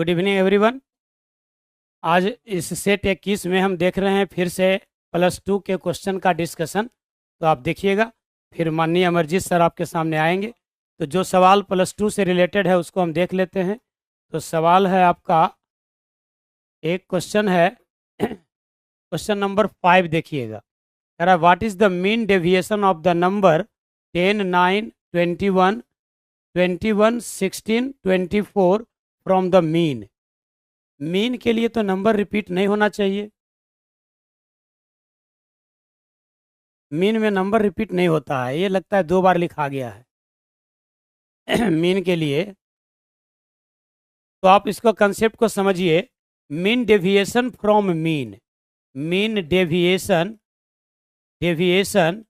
Good evening everyone. आज इस set 21 में हम देख रहे हैं फिर से +2 के क्वेश्चन का डिस्कशन। तो आप देखिएगा, फिर माननीय अमरजीत सर आपके सामने आएंगे। तो जो सवाल +2 से रिलेटेड है उसको हम देख लेते हैं। तो सवाल है आपका, एक क्वेश्चन है क्वेश्चन नंबर 5 देखिएगा। कह रहा है what is the mean deviation of the number 10, 9, 21, 21, 16, 24 from the mean. Mean के लिए तो नंबर रिपीट नहीं होना चाहिए, मीन में नंबर रिपीट नहीं होता है, ये लगता है 2 बार लिखा गया है मीन के लिए। तो आप इसको कंसेप्ट को समझिए। Mean deviation from mean, mean deviation, deviation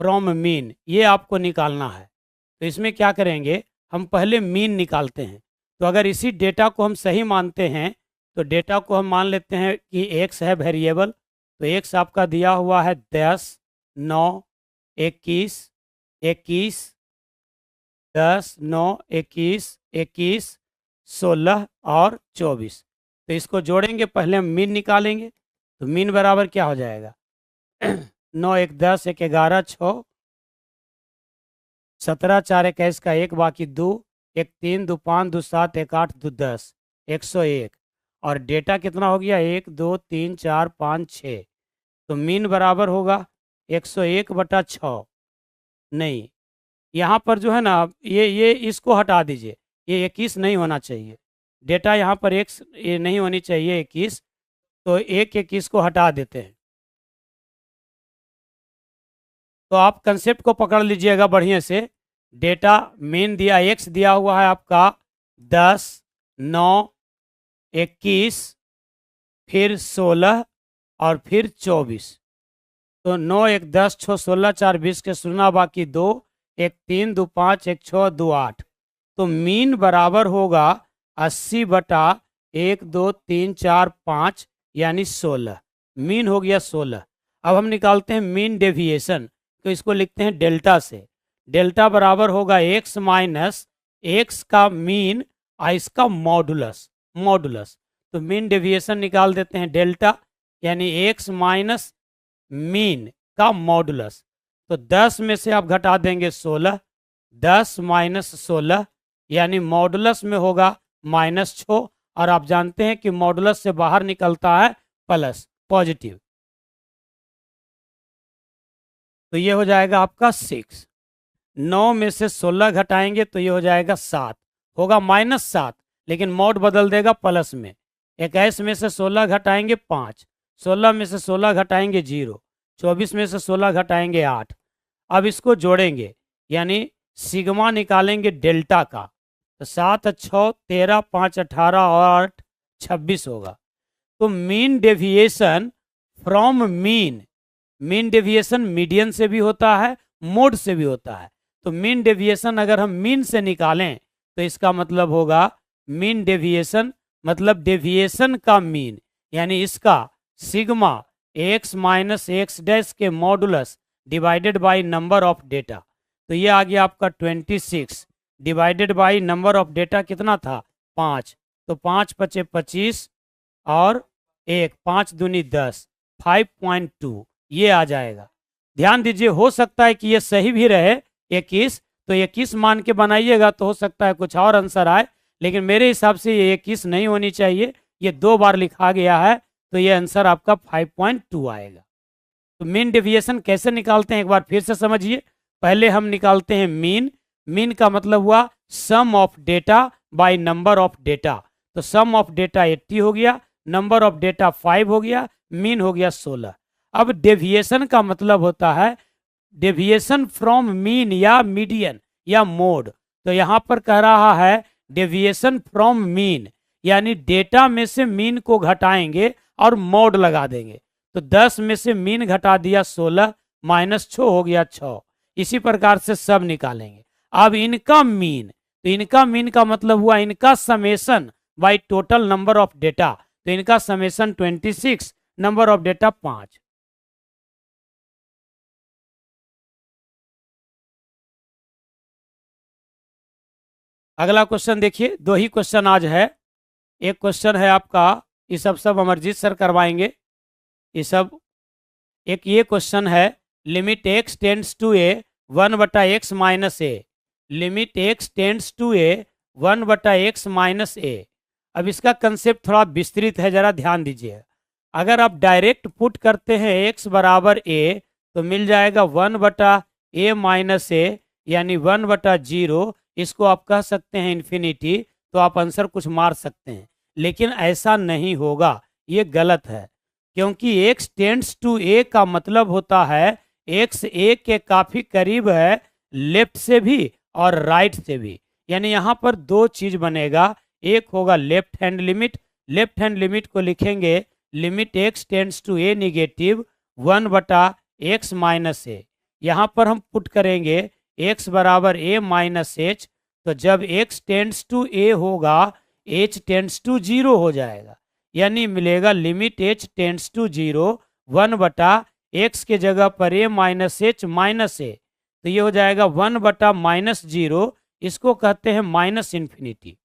from mean, ये आपको निकालना है। तो इसमें क्या करेंगे, हम पहले मीन निकालते हैं। तो अगर इसी डेटा को हम सही मानते हैं तो डेटा को हम मान लेते हैं कि एक्स है वेरिएबल। तो एक्स आपका दिया हुआ है 10, 9, 21, 21, 10, 9, 21, 21, 16 और 24। तो इसको जोड़ेंगे, पहले हम मीन निकालेंगे। तो मीन बराबर क्या हो जाएगा 9 1 10 1 11 6 17 4 21 का 1 बाकी 2 1 3 2 5 2 7 1 8 2 10 101। और डेटा कितना हो गया 1 2 3 4 5 6। तो मीन बराबर होगा 101/6। नहीं, यहाँ पर जो है ना, ये इसको हटा दीजिए, ये 21 नहीं होना चाहिए। डेटा यहाँ पर एक ये नहीं होनी चाहिए 21। तो 21 को हटा देते हैं। तो आप कंसेप्ट को पकड़ लीजिएगा बढ़िया से। डेटा मीन दिया, एक्स दिया हुआ है आपका 10, 9, 21, फिर 16 और फिर 24। तो 9 1 10 6 16 4 20 के 0 बाकी 2 1 3 2 5 1 6 2 8। तो मीन बराबर होगा 80/1 2 3 4 5 यानी 16। मीन हो गया 16। अब हम निकालते हैं मीन डेविएशन। तो इसको लिखते हैं डेल्टा से। डेल्टा बराबर होगा एक्स माइनस एक्स का मीन और इसका मॉडुलस, मॉडुलस। तो मीन डेविएशन निकाल देते हैं डेल्टा, यानी एक्स माइनस मीन का मॉडुलस। तो 10 में से आप घटा देंगे 16, 10 माइनस 16 यानी मॉडुलस में होगा -6। और आप जानते हैं कि मॉडुलस से बाहर निकलता है प्लस, पॉजिटिव। तो ये हो जाएगा आपका 6। 9 में से 16 घटाएंगे तो ये हो जाएगा 7, होगा -7, लेकिन मॉड बदल देगा प्लस में। 21 में से 16 घटाएंगे 5, 16 में से 16 घटाएंगे 0, 24 में से 16 घटाएंगे 8। अब इसको जोड़ेंगे, यानी सिग्मा निकालेंगे डेल्टा का। तो 7 6 13 5 18 और 8 26 होगा। तो mean deviation from mean, mean deviation median से भी होता है, मोड से भी होता है। तो मीन डेविएशन अगर हम मीन से निकालें तो इसका मतलब होगा मीन डेविएशन मतलब डेविएशन का मीन, यानी इसका sigma x minus x dash के modulus divided by number of data. तो ये आ गया आपका 26 divided by number of data कितना था 5। तो 5 5 25 और 1 5 दूनी 10, 5.2 ये आ जाएगा। ध्यान दीजिए, हो सकता है कि ये सही भी रहे 21, तो 21 मान के बनाइएगा तो हो सकता है कुछ और आंसर आए, लेकिन मेरे हिसाब से ये 21 नहीं होनी चाहिए, ये 2 बार लिखा गया है। तो ये आंसर आपका 5.2 आएगा। तो मीन डेविएशन कैसे निकालते हैं एक बार फिर से समझिए। पहले हम निकालते हैं मीन। मीन का मतलब हुआ sum of data by number of data. तो सम ऑफ डेटा 80 हो गया, नंबर ऑफ डेटा 5 हो गया, मीन हो गया 16। अब डेविएशन का मतलब होता है डेविएशन फ्रॉम मीन या मीडियन या मोड। तो यहाँ पर कह रहा है डेविएशन फ्रॉम मीन, यानी डेटा में से मीन को घटाएंगे और मोड लगा देंगे। तो 10 में से मीन घटा दिया 16, -6 हो गया 6। इसी प्रकार से सब निकालेंगे। अब इनका मीन, तो इनका मीन का मतलब हुआ इनका summation by total number of data. तो इनका समेशन 26, नंबर ऑफ डेटा 5। अगला क्वेश्चन देखिए, 2 ही क्वेश्चन आज है। एक क्वेश्चन है आपका, ये सब अमरजीत सर करवाएंगे। ये सब एक ये क्वेश्चन है, limit x tends to a 1/x minus a, limit x tends to a 1/x minus a. अब इसका कंसेप्ट थोड़ा विस्तृत है, जरा ध्यान दीजिए। अगर आप डायरेक्ट पुट करते हैं x बराबर a, तो मिल जाएगा 1/a माइनस ए, यानी 1/0। इसको आप कह सकते हैं इन्फिनिटी, तो आप आंसर कुछ मार सकते हैं। लेकिन ऐसा नहीं होगा, ये गलत है, क्योंकि x टेंड्स टू a का मतलब होता है x a के काफ़ी करीब है, लेफ्ट से भी और राइट से भी। यानी यहाँ पर दो चीज़ बनेगा, एक होगा left hand limit, left hand limit को लिखेंगे limit x tends to a negative 1/x minus a. यहाँ पर हम पुट करेंगे x बराबर a माइनस एच, तो जब x टेंड्स टू a होगा h टेंड्स टू 0 हो जाएगा, यानी मिलेगा limit h tends to 0 1/x के जगह पर a माइनस एच माइनस ए, तो ये हो जाएगा 1/-0, इसको कहते हैं माइनस इन्फिनिटी।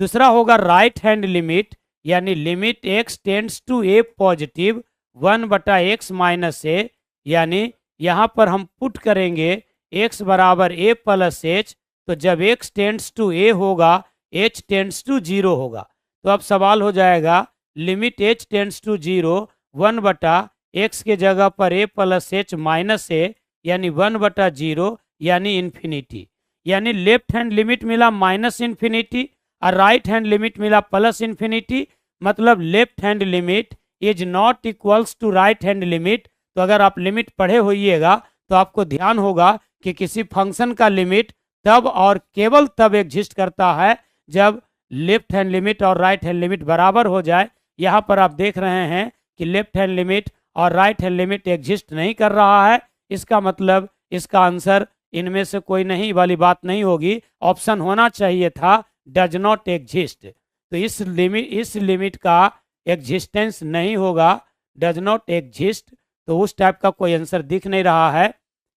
दूसरा होगा राइट हैंड लिमिट, यानी limit x tends to a positive 1/x minus a, यानी यहाँ पर हम पुट करेंगे x बराबर a प्लस एच, तो जब x टेंड्स टू a होगा h टेंड्स टू 0 होगा। तो अब सवाल हो जाएगा limit h tends to 0 1/x के जगह पर a plus h minus a, यानी 1/0, यानी इन्फिनिटी। यानी लेफ्ट हैंड लिमिट मिला माइनस इन्फिनिटी और राइट हैंड लिमिट मिला प्लस इन्फिनिटी, मतलब left hand limit is not equals to right hand limit. तो अगर आप लिमिट पढ़े होइएगा तो आपको ध्यान होगा कि किसी फंक्शन का लिमिट तब और केवल तब एग्जिस्ट करता है जब लेफ्ट हैंड लिमिट और राइट हैंड लिमिट बराबर हो जाए। यहाँ पर आप देख रहे हैं कि लेफ्ट हैंड लिमिट और राइट हैंड लिमिट एग्जिस्ट नहीं कर रहा है, इसका मतलब इसका आंसर इनमें से कोई नहीं वाली बात नहीं होगी, ऑप्शन होना चाहिए था डज नॉट एग्जिस्ट। तो इस लिमिट का एग्जिस्टेंस नहीं होगा, डज नॉट एग्जिस्ट, तो उस टाइप का कोई आंसर दिख नहीं रहा है।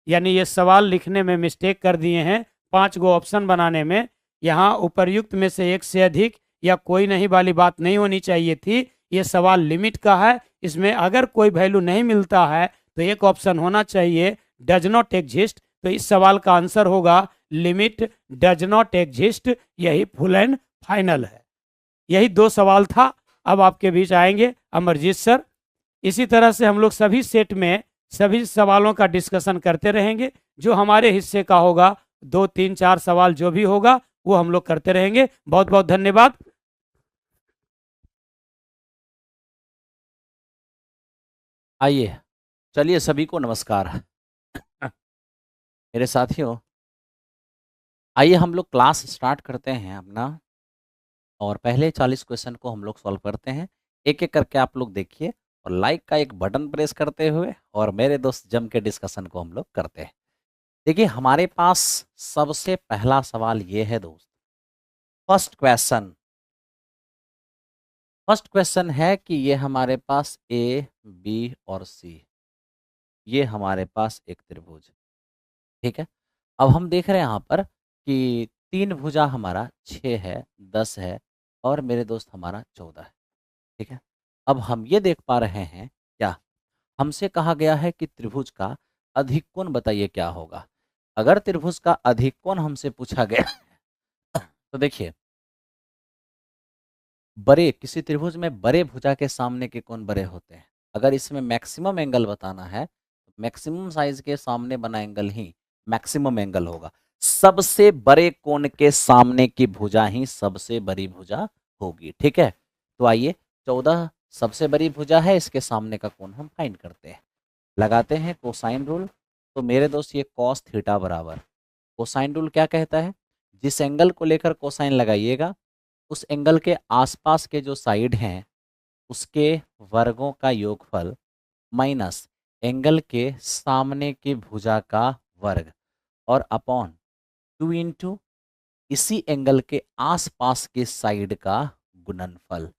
यानी ये सवाल लिखने में मिस्टेक कर दिए हैं, 5 गो ऑप्शन बनाने में। यहाँ उपर्युक्त में से एक से अधिक या कोई नहीं वाली बात नहीं होनी चाहिए थी। ये सवाल लिमिट का है, इसमें अगर कोई वैल्यू नहीं मिलता है तो एक ऑप्शन होना चाहिए डज नॉट एग्जिस्ट। तो इस सवाल का आंसर होगा लिमिट डज नॉट एग्जिस्ट, यही फुल एंड फाइनल है। यही 2 सवाल था। अब आपके बीच आएंगे अमरजीत सर। इसी तरह से हम लोग सभी सेट में सभी सवालों का डिस्कशन करते रहेंगे, जो हमारे हिस्से का होगा 2, 3, 4 सवाल जो भी होगा वो हम लोग करते रहेंगे। बहुत बहुत धन्यवाद। आइए, चलिए सभी को नमस्कार। मेरे साथियों, आइए हम लोग क्लास स्टार्ट करते हैं अपना, और पहले 40 क्वेश्चन को हम लोग सॉल्व करते हैं। एक एक करके आप लोग देखिए और लाइक का एक बटन प्रेस करते हुए और मेरे दोस्त जम के डिस्कशन को हम लोग करते हैं। देखिए हमारे पास सबसे पहला सवाल ये है दोस्त, फर्स्ट क्वेश्चन है कि ये हमारे पास ए, बी और सी, ये हमारे पास एक त्रिभुज, ठीक है। अब हम देख रहे हैं यहाँ पर कि 3 भुजा हमारा 6 है, 10 है और मेरे दोस्त हमारा 14 है, ठीक है। अब हम ये देख पा रहे हैं, क्या हमसे कहा गया है कि त्रिभुज का अधिक कोण बताइए क्या होगा। अगर त्रिभुज का अधिक कोण हमसे पूछा गया तो देखिए, बड़े किसी त्रिभुज में बड़े भुजा के सामने के कोण बड़े होते हैं। अगर इसमें मैक्सिमम एंगल बताना है तो मैक्सिमम साइज के सामने बना एंगल ही मैक्सिमम एंगल होगा। सबसे बड़े कोण के सामने की भुजा ही सबसे बड़ी भुजा होगी, ठीक है। तो आइए 14 सबसे बड़ी भुजा है, इसके सामने का कोण हम फाइंड करते हैं। लगाते हैं कोसाइन रूल। तो मेरे दोस्त ये कॉस थीटा बराबर, कोसाइन रूल क्या कहता है, जिस एंगल को लेकर कोसाइन लगाइएगा उस एंगल के आसपास के जो साइड हैं उसके वर्गों का योगफल माइनस एंगल के सामने की भुजा का वर्ग और अपॉन 2 इंटू इसी एंगल के आसपास के साइड का गुणनफल।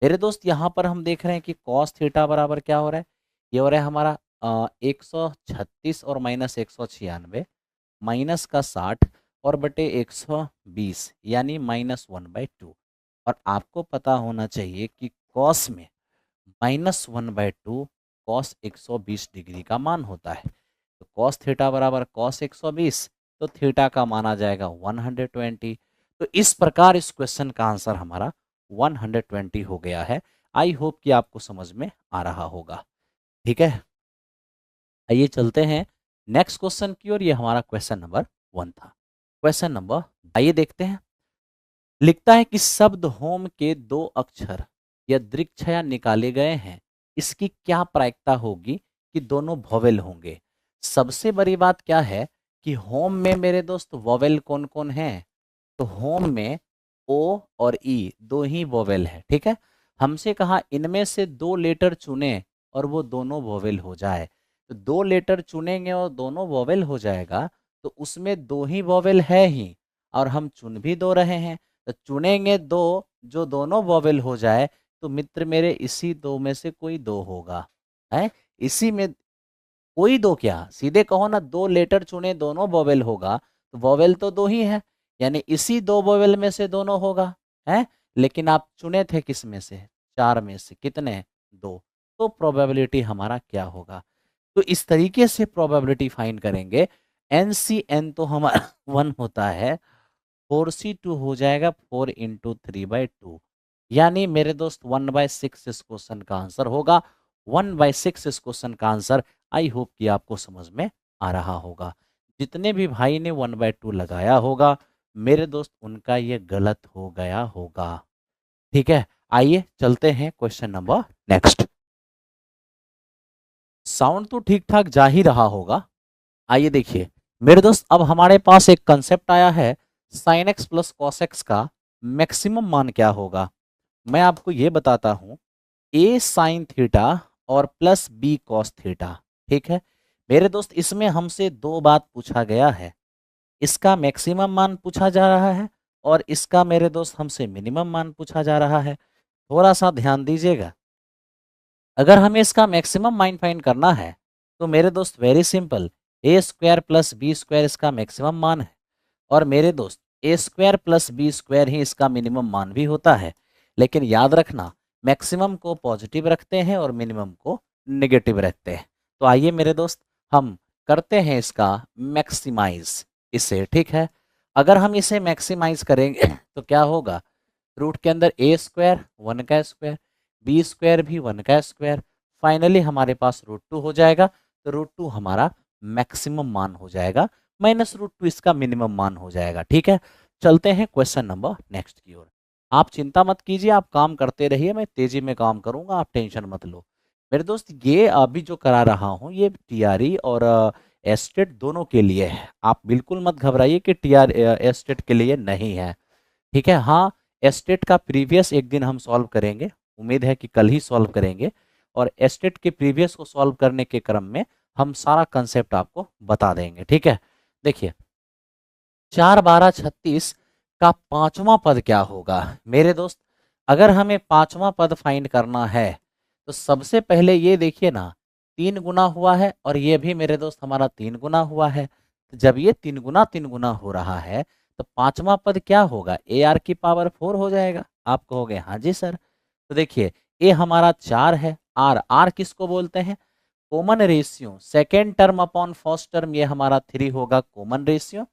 मेरे दोस्त यहाँ पर हम देख रहे हैं कि कॉस थीटा बराबर क्या हो रहा है, ये हो रहा है हमारा 136 और माइनस 196 माइनस का 60 और बटे 120 यानी -1/2। और आपको पता होना चाहिए कि कॉस में -1/2 कॉस 120 डिग्री का मान होता है। तो कॉस थीटा बराबर कॉस 120, तो थीटा का माना जाएगा 120। तो इस प्रकार इस क्वेश्चन का आंसर हमारा 120 हो गया है। आई होप कि आपको समझ में आ रहा होगा। ठीक है, आइए चलते हैं नेक्स्ट क्वेश्चन की ओर। ये हमारा क्वेश्चन नंबर 1 था। क्वेश्चन नंबर, आइए देखते हैं। लिखता है कि शब्द होम के 2 अक्षर यदृच्छया निकाले गए हैं, इसकी क्या प्रायिकता होगी कि दोनों वोवेल होंगे। सबसे बड़ी बात क्या है कि होम में मेरे दोस्त वोवेल कौन कौन है। तो होम में ओ और ई दो ही वोवेल है। ठीक है, हमसे कहा इनमें से 2 लेटर चुने और वो दोनों वोवेल हो जाए। तो 2 लेटर चुनेंगे और दोनों वोवेल हो जाएगा, तो उसमें 2 ही वोवेल है ही, और हम चुन भी 2 रहे हैं। तो चुनेंगे 2 जो दोनों वोवेल हो जाए, तो मित्र मेरे इसी 2 में से कोई 2 होगा। है, इसी में कोई 2 क्या, सीधे कहो ना, 2 लेटर चुने दोनों वोवेल होगा, तो वोवेल तो 2 ही है, यानी इसी 2 वोवेल में से दोनों होगा। है, लेकिन आप चुने थे किस में से, 4 में से, कितने, 2। तो प्रोबेबिलिटी हमारा क्या होगा। तो इस तरीके से प्रोबेबिलिटी फाइंड करेंगे। NCN तो हमारा 1 होता है, 4C2 हो जाएगा 4 इंटू 3/2, यानी मेरे दोस्त 1/6 इस क्वेश्चन का आंसर होगा। 1/6 इस क्वेश्चन का आंसर। आई होप कि आपको समझ में आ रहा होगा। जितने भी भाई ने 1/2 लगाया होगा मेरे दोस्त, उनका ये गलत हो गया होगा। ठीक है, आइए चलते हैं क्वेश्चन नंबर नेक्स्ट। साउंड तो ठीक ठाक जा ही रहा होगा। आइए देखिए मेरे दोस्त, अब हमारे पास एक कंसेप्ट आया है, sine x plus cos x का मैक्सिमम मान क्या होगा। मैं आपको ये बताता हूं, ए साइन थीटा और प्लस बी कॉस थीटा। ठीक है मेरे दोस्त, इसमें हमसे 2 बात पूछा गया है। इसका मैक्सिमम मान पूछा जा रहा है और इसका मेरे दोस्त हमसे मिनिमम मान पूछा जा रहा है। थोड़ा सा ध्यान दीजिएगा। अगर हमें इसका मैक्सिमम मान फाइंड करना है, तो मेरे दोस्त वेरी सिंपल, ए स्क्वायर प्लस बी स्क्वायर इसका मैक्सिमम मान है, और मेरे दोस्त ए स्क्वायर प्लस बी स्क्वायर ही इसका मिनिमम मान भी होता है। लेकिन याद रखना, मैक्सिमम को पॉजिटिव रखते हैं और मिनिमम को नेगेटिव रखते हैं। तो आइए मेरे दोस्त, हम करते हैं इसका मैक्सिमाइज इसे। ठीक है, अगर हम इसे मैक्सिमाइज करेंगे तो क्या होगा, रूट के अंदर ए स्क्वायर 1 का स्क्वायर, बी स्क्वायर भी 1 का स्क्वायर, फाइनली हमारे पास √2 हो जाएगा। तो √2 हमारा मैक्सिमम मान हो जाएगा, माइनस √2 इसका मिनिमम मान हो जाएगा। ठीक है, चलते हैं क्वेश्चन नंबर नेक्स्ट की ओर। आप चिंता मत कीजिए, आप काम करते रहिए, मैं तेजी में काम करूंगा, आप टेंशन मत लो। मेरे दोस्त, ये अभी जो करा रहा हूँ ये टीआरई और एस्टेट दोनों के लिए है। आप बिल्कुल मत घबराइए कि टीआर एस्टेट के लिए नहीं है। ठीक है, हाँ, एस्टेट का प्रीवियस एक दिन हम सॉल्व करेंगे, उम्मीद है कि कल ही सॉल्व करेंगे, और एस्टेट के प्रीवियस को सॉल्व करने के क्रम में हम सारा कंसेप्ट आपको बता देंगे। ठीक है, देखिए 4 12 36 का 5वां पद क्या होगा। मेरे दोस्त, अगर हमें 5वां पद फाइंड करना है, तो सबसे पहले ये देखिए ना, 3 गुना हुआ है और ये भी मेरे दोस्त हमारा 3 गुना हुआ है। तो जब ये 3 गुना हो रहा है, तो 5वां पद क्या होगा, ए आर की पावर 4 हो जाएगा। आप कहोगे हाँ जी सर। तो देखिए, ए हमारा 4 है, आर आर किसको बोलते हैं, common ratio, second term upon first term, ये हमारा 3 होगा कॉमन रेशियो।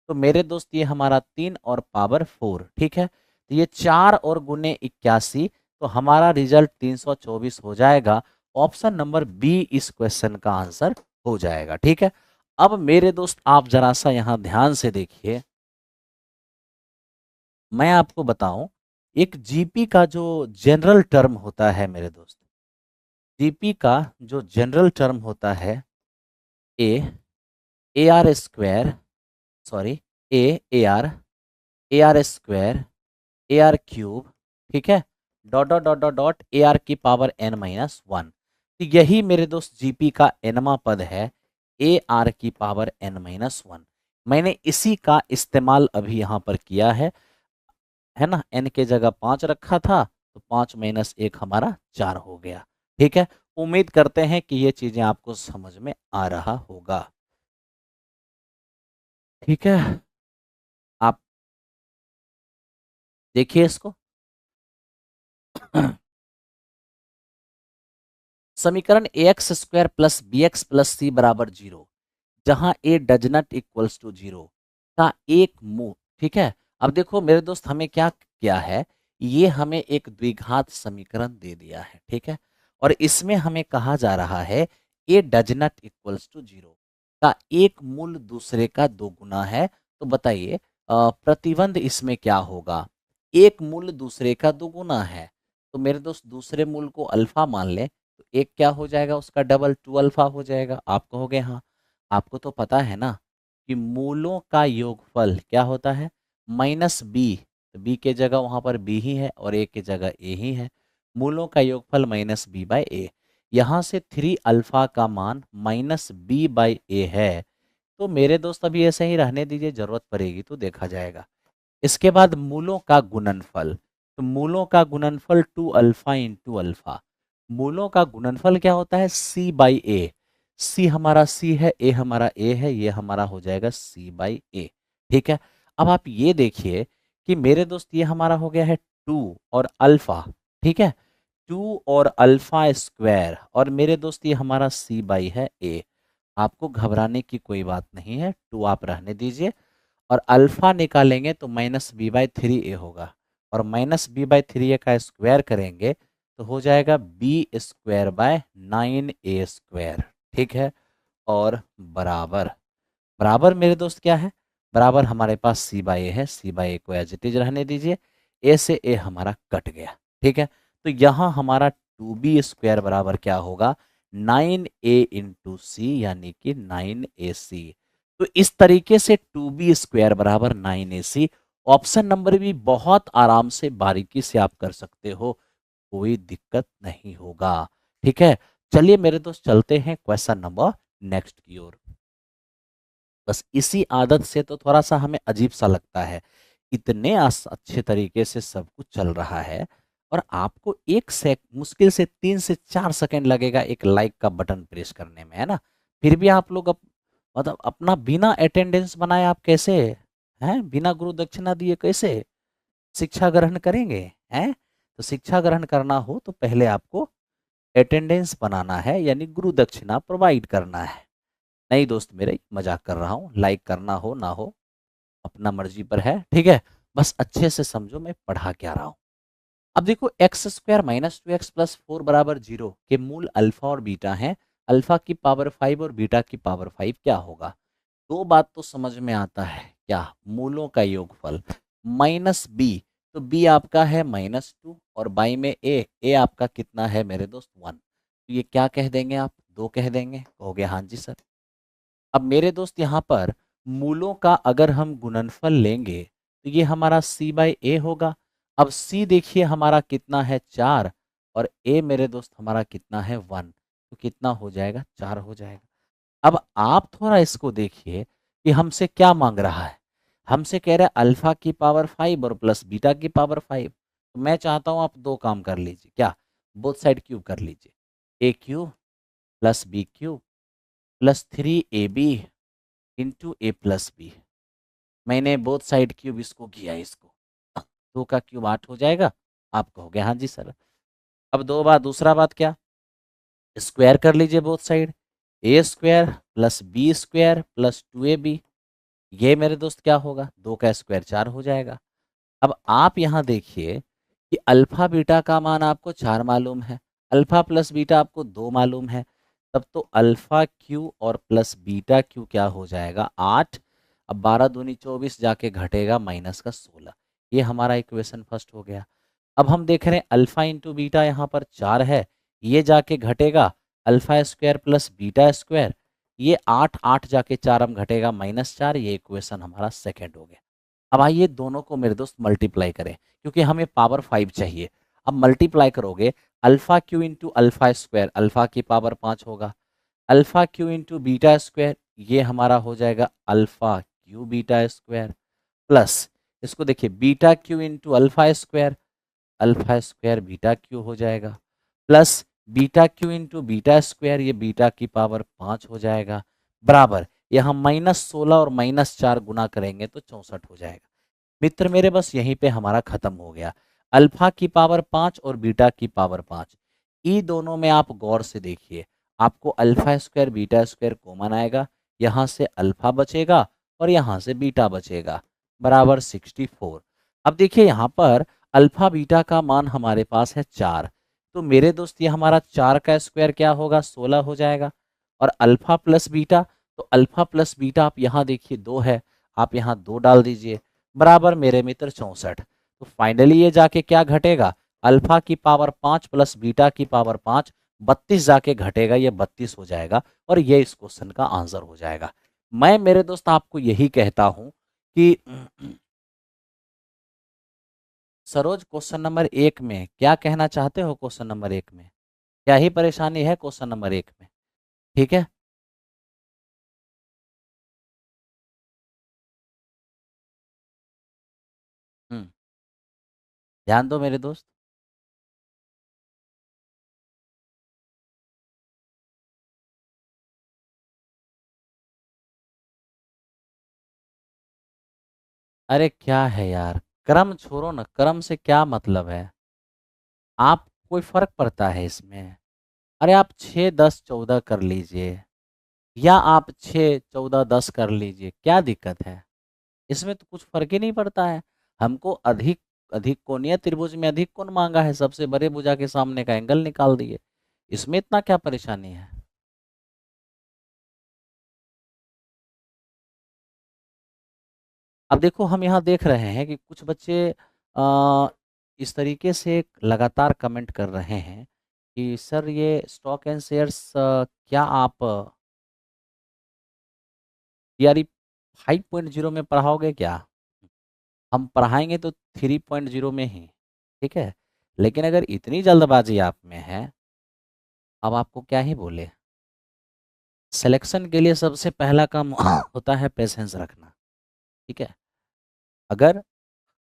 तो मेरे दोस्त ये हमारा 3 और पावर 4। ठीक है, तो ये 4 और गुने 81, तो हमारा रिजल्ट 324 हो जाएगा। ऑप्शन नंबर बी इस क्वेश्चन का आंसर हो जाएगा। ठीक है, अब मेरे दोस्त आप जरा सा यहाँ ध्यान से देखिए, मैं आपको बताऊं, एक जीपी का जो जनरल टर्म होता है मेरे दोस्त, जीपी का जो जनरल टर्म होता है, a a r square, sorry, a r, a r square, a r cube, ठीक है, dot dot dot dot dot a r की पावर n-1। तो यही मेरे दोस्त जीपी का nवां पद है, ए आर की पावर n-1। मैंने इसी का इस्तेमाल अभी यहाँ पर किया है ना, n के जगह 5 रखा था, तो 5 - 1 हमारा 4 हो गया। ठीक है, उम्मीद करते हैं कि ये चीजें आपको समझ में आ रहा होगा। ठीक है, आप देखिए इसको, समीकरण ax square plus b x plus c बराबर 0, जहां a does not equals to 0 का एक मूल, ठीक है। अब देखो मेरे दोस्त, हमें क्या किया है, ये हमें एक द्विघात समीकरण दे दिया है, ठीक है। और इसमें हमें कहा जा रहा है a does not equals to 0 का एक मूल दूसरे का दो गुना है। तो बताइए प्रतिबंध इसमें क्या होगा, एक मूल दूसरे का दो गुना है, तो मेरे दोस्त दूसरे मूल को अल्फा मान ले, तो एक क्या हो जाएगा, उसका डबल 2 अल्फा हो जाएगा। आप कहोगे हाँ, आपको तो पता है ना कि मूलों का योगफल क्या होता है, माइनस बी, तो बी के जगह वहां पर बी ही है और ए के जगह ए ही है। मूलों का योगफल माइनस बी बाई ए, यहाँ से 3 अल्फा का मान माइनस बी बाई ए है। तो मेरे दोस्त अभी ऐसे ही रहने दीजिए, जरूरत पड़ेगी तो देखा जाएगा। इसके बाद मूलों का गुणनफल, तो मूलों का गुणनफल 2 अल्फा इंटू अल्फा। मूलों का गुणनफल क्या होता है, c बाई ए। c हमारा c है, a हमारा a है, ये हमारा हो जाएगा c बाई ए, ठीक है। अब आप ये देखिए कि मेरे दोस्त ये हमारा हो गया है 2 और अल्फा, ठीक है, 2 और अल्फा स्क्वायर, और मेरे दोस्त ये हमारा c बाई है a। आपको घबराने की कोई बात नहीं है, 2 आप रहने दीजिए, और अल्फा निकालेंगे तो minus b by three a होगा, और minus b by three a का स्क्वायर करेंगे तो हो जाएगा b square by 9 a square, ठीक है। और बराबर, बराबर मेरे दोस्त क्या है, बराबर हमारे पास सी बाई ए है, सी बाई ए को एज इट इज रहने दीजिए, ए से ए हमारा कट गया, ठीक है। तो यहाँ हमारा 2b स्क्वायर बराबर क्या होगा, 9a इंटू सी, यानी कि 9ac। तो इस तरीके से 2b स्क्वायर बराबर 9ac, ऑप्शन नंबर भी बहुत आराम से बारीकी से आप कर सकते हो, कोई दिक्कत नहीं होगा, ठीक है। चलिए मेरे दोस्त चलते हैं क्वेश्चन नंबर नेक्स्ट की ओर। बस इसी आदत से तो थोड़ा सा हमें अजीब सा लगता है, इतने अच्छे तरीके से सब कुछ चल रहा है, और आपको एक सेक मुश्किल से 3 से 4 सेकंड लगेगा एक लाइक का बटन प्रेस करने में, है ना। फिर भी आप लोग मतलब अपना बिना अटेंडेंस बनाए आप कैसे हैं, बिना गुरु दक्षिणा दिए कैसे शिक्षा ग्रहण करेंगे, हैं। तो शिक्षा ग्रहण करना हो तो पहले आपको अटेंडेंस बनाना है, यानी गुरु दक्षिणा प्रोवाइड करना है। नहीं दोस्त मेरे, मजाक कर रहा हूँ, लाइक करना हो ना हो अपना मर्जी पर है, ठीक है। बस अच्छे से समझो मैं पढ़ा क्या रहा हूँ। अब देखो x square minus 2x plus 4 बराबर 0 के मूल अल्फा और बीटा हैं, अल्फा की पावर 5 और बीटा की पावर 5 क्या होगा। दो बात तो समझ में आता है, क्या, मूलों का योगफल माइनस बी, तो बी आपका है -2 और बाई में ए आपका कितना है मेरे दोस्त 1, तो ये क्या कह देंगे आप, 2 कह देंगे, कहोगे हाँ जी सर। अब मेरे दोस्त यहाँ पर मूलों का अगर हम गुणनफल लेंगे तो ये हमारा c बाई ए होगा। अब c देखिए हमारा कितना है 4, और a मेरे दोस्त हमारा कितना है 1, तो कितना हो जाएगा, 4 हो जाएगा। अब आप थोड़ा इसको देखिए कि हमसे क्या मांग रहा है, हमसे कह रहा है अल्फा की पावर 5 और प्लस बीटा की पावर 5। तो मैं चाहता हूं आप दो काम कर लीजिए, क्या, बोथ साइड क्यूब कर लीजिए, a cube plus b cube plus 3ab into a plus b. मैंने बोथ साइड क्यूब इसको किया, इसको 2 का क्यूब 8 हो जाएगा। आप कहोगे हाँ जी सर। अब दो बात, दूसरा बात क्या, स्क्वायर कर लीजिए both side, a square plus b square plus 2ab, ये मेरे दोस्त क्या होगा, 2 का स्क्वायर 4 हो जाएगा। अब आप यहाँ देखिए कि अल्फा बीटा का मान आपको 4 मालूम है, अल्फा प्लस बीटा आपको 2 मालूम है, तब तो अल्फा क्यू और प्लस बीटा क्यू क्या हो जाएगा 8। अब 12 दूनी 24 जाके घटेगा माइनस का 16, ये हमारा इक्वेशन फर्स्ट हो गया। अब हम देख रहे हैं अल्फा इंटू बीटा यहाँ पर 4 है, ये जाके घटेगा alpha square plus beta square, ये 8 8 जाके 4 हम घटेगा -4, ये इक्वेशन हमारा सेकेंड हो गया। अब आइए दोनों को मेरे दोस्त मल्टीप्लाई करें, क्योंकि हमें पावर 5 चाहिए। अब मल्टीप्लाई करोगे alpha Q into alpha square, alpha की पावर 5 होगा, alpha Q into beta square, ये हमारा हो जाएगा alpha Q beta square, plus इसको देखिए beta Q into alpha square, alpha square beta Q हो जाएगा, plus beta Q into beta square, ये बीटा की पावर 5 हो जाएगा, बराबर यहाँ -16 और -4 गुना करेंगे तो 64 हो जाएगा। मित्र मेरे बस यहीं पे हमारा खत्म हो गया। अल्फा की पावर 5 और बीटा की पावर 5। ई दोनों में आप गौर से देखिए, आपको alpha square beta square common आएगा, यहाँ से अल्फा बचेगा और यहाँ से बीटा बचेगा, बराबर 64। अब देखिए यहाँ पर अल्फा बीटा का मान हमारे पास है 4, तो मेरे दोस्त ये हमारा 4 का स्क्वायर क्या होगा, 16 हो जाएगा। और अल्फा प्लस बीटा, तो अल्फा प्लस बीटा आप यहाँ देखिए 2 है, आप यहाँ 2 डाल दीजिए, बराबर मेरे मित्र 64। तो फाइनली ये जाके क्या घटेगा, अल्फा की पावर 5 प्लस बीटा की पावर 5, 32 जाके घटेगा, ये 32 हो जाएगा और ये इस क्वेश्चन का आंसर हो जाएगा। मैं मेरे दोस्त आपको यही कहता हूं कि सरोज क्वेश्चन नंबर 1 में क्या कहना चाहते हो, क्वेश्चन नंबर 1 में क्या ही परेशानी है क्वेश्चन नंबर 1 में, ठीक है। हम्म, ध्यान दो मेरे दोस्त। अरे क्या है यार, क्रम छोड़ो ना, क्रम से क्या मतलब है, आप कोई फर्क पड़ता है इसमें। अरे आप 6 10 14 कर लीजिए, या आप 6 14 10 कर लीजिए, क्या दिक्कत है, इसमें तो कुछ फर्क ही नहीं पड़ता है। हमको अधिक अधिक कोणीय त्रिभुज में अधिक कोण मांगा है, सबसे बड़े भुजा के सामने का एंगल निकाल दिए, इसमें इतना क्या परेशानी है। अब देखो हम यहाँ देख रहे हैं कि कुछ बच्चे इस तरीके से लगातार कमेंट कर रहे हैं कि सर ये स्टॉक एंड शेयर्स क्या आप टीआरई 5.0 में पढ़ाओगे क्या। हम पढ़ाएंगे तो 3.0 में ही, ठीक है। लेकिन अगर इतनी जल्दबाजी आप में है, अब आपको क्या ही बोले। सिलेक्शन के लिए सबसे पहला काम होता है पेशेंस रखना, ठीक है। अगर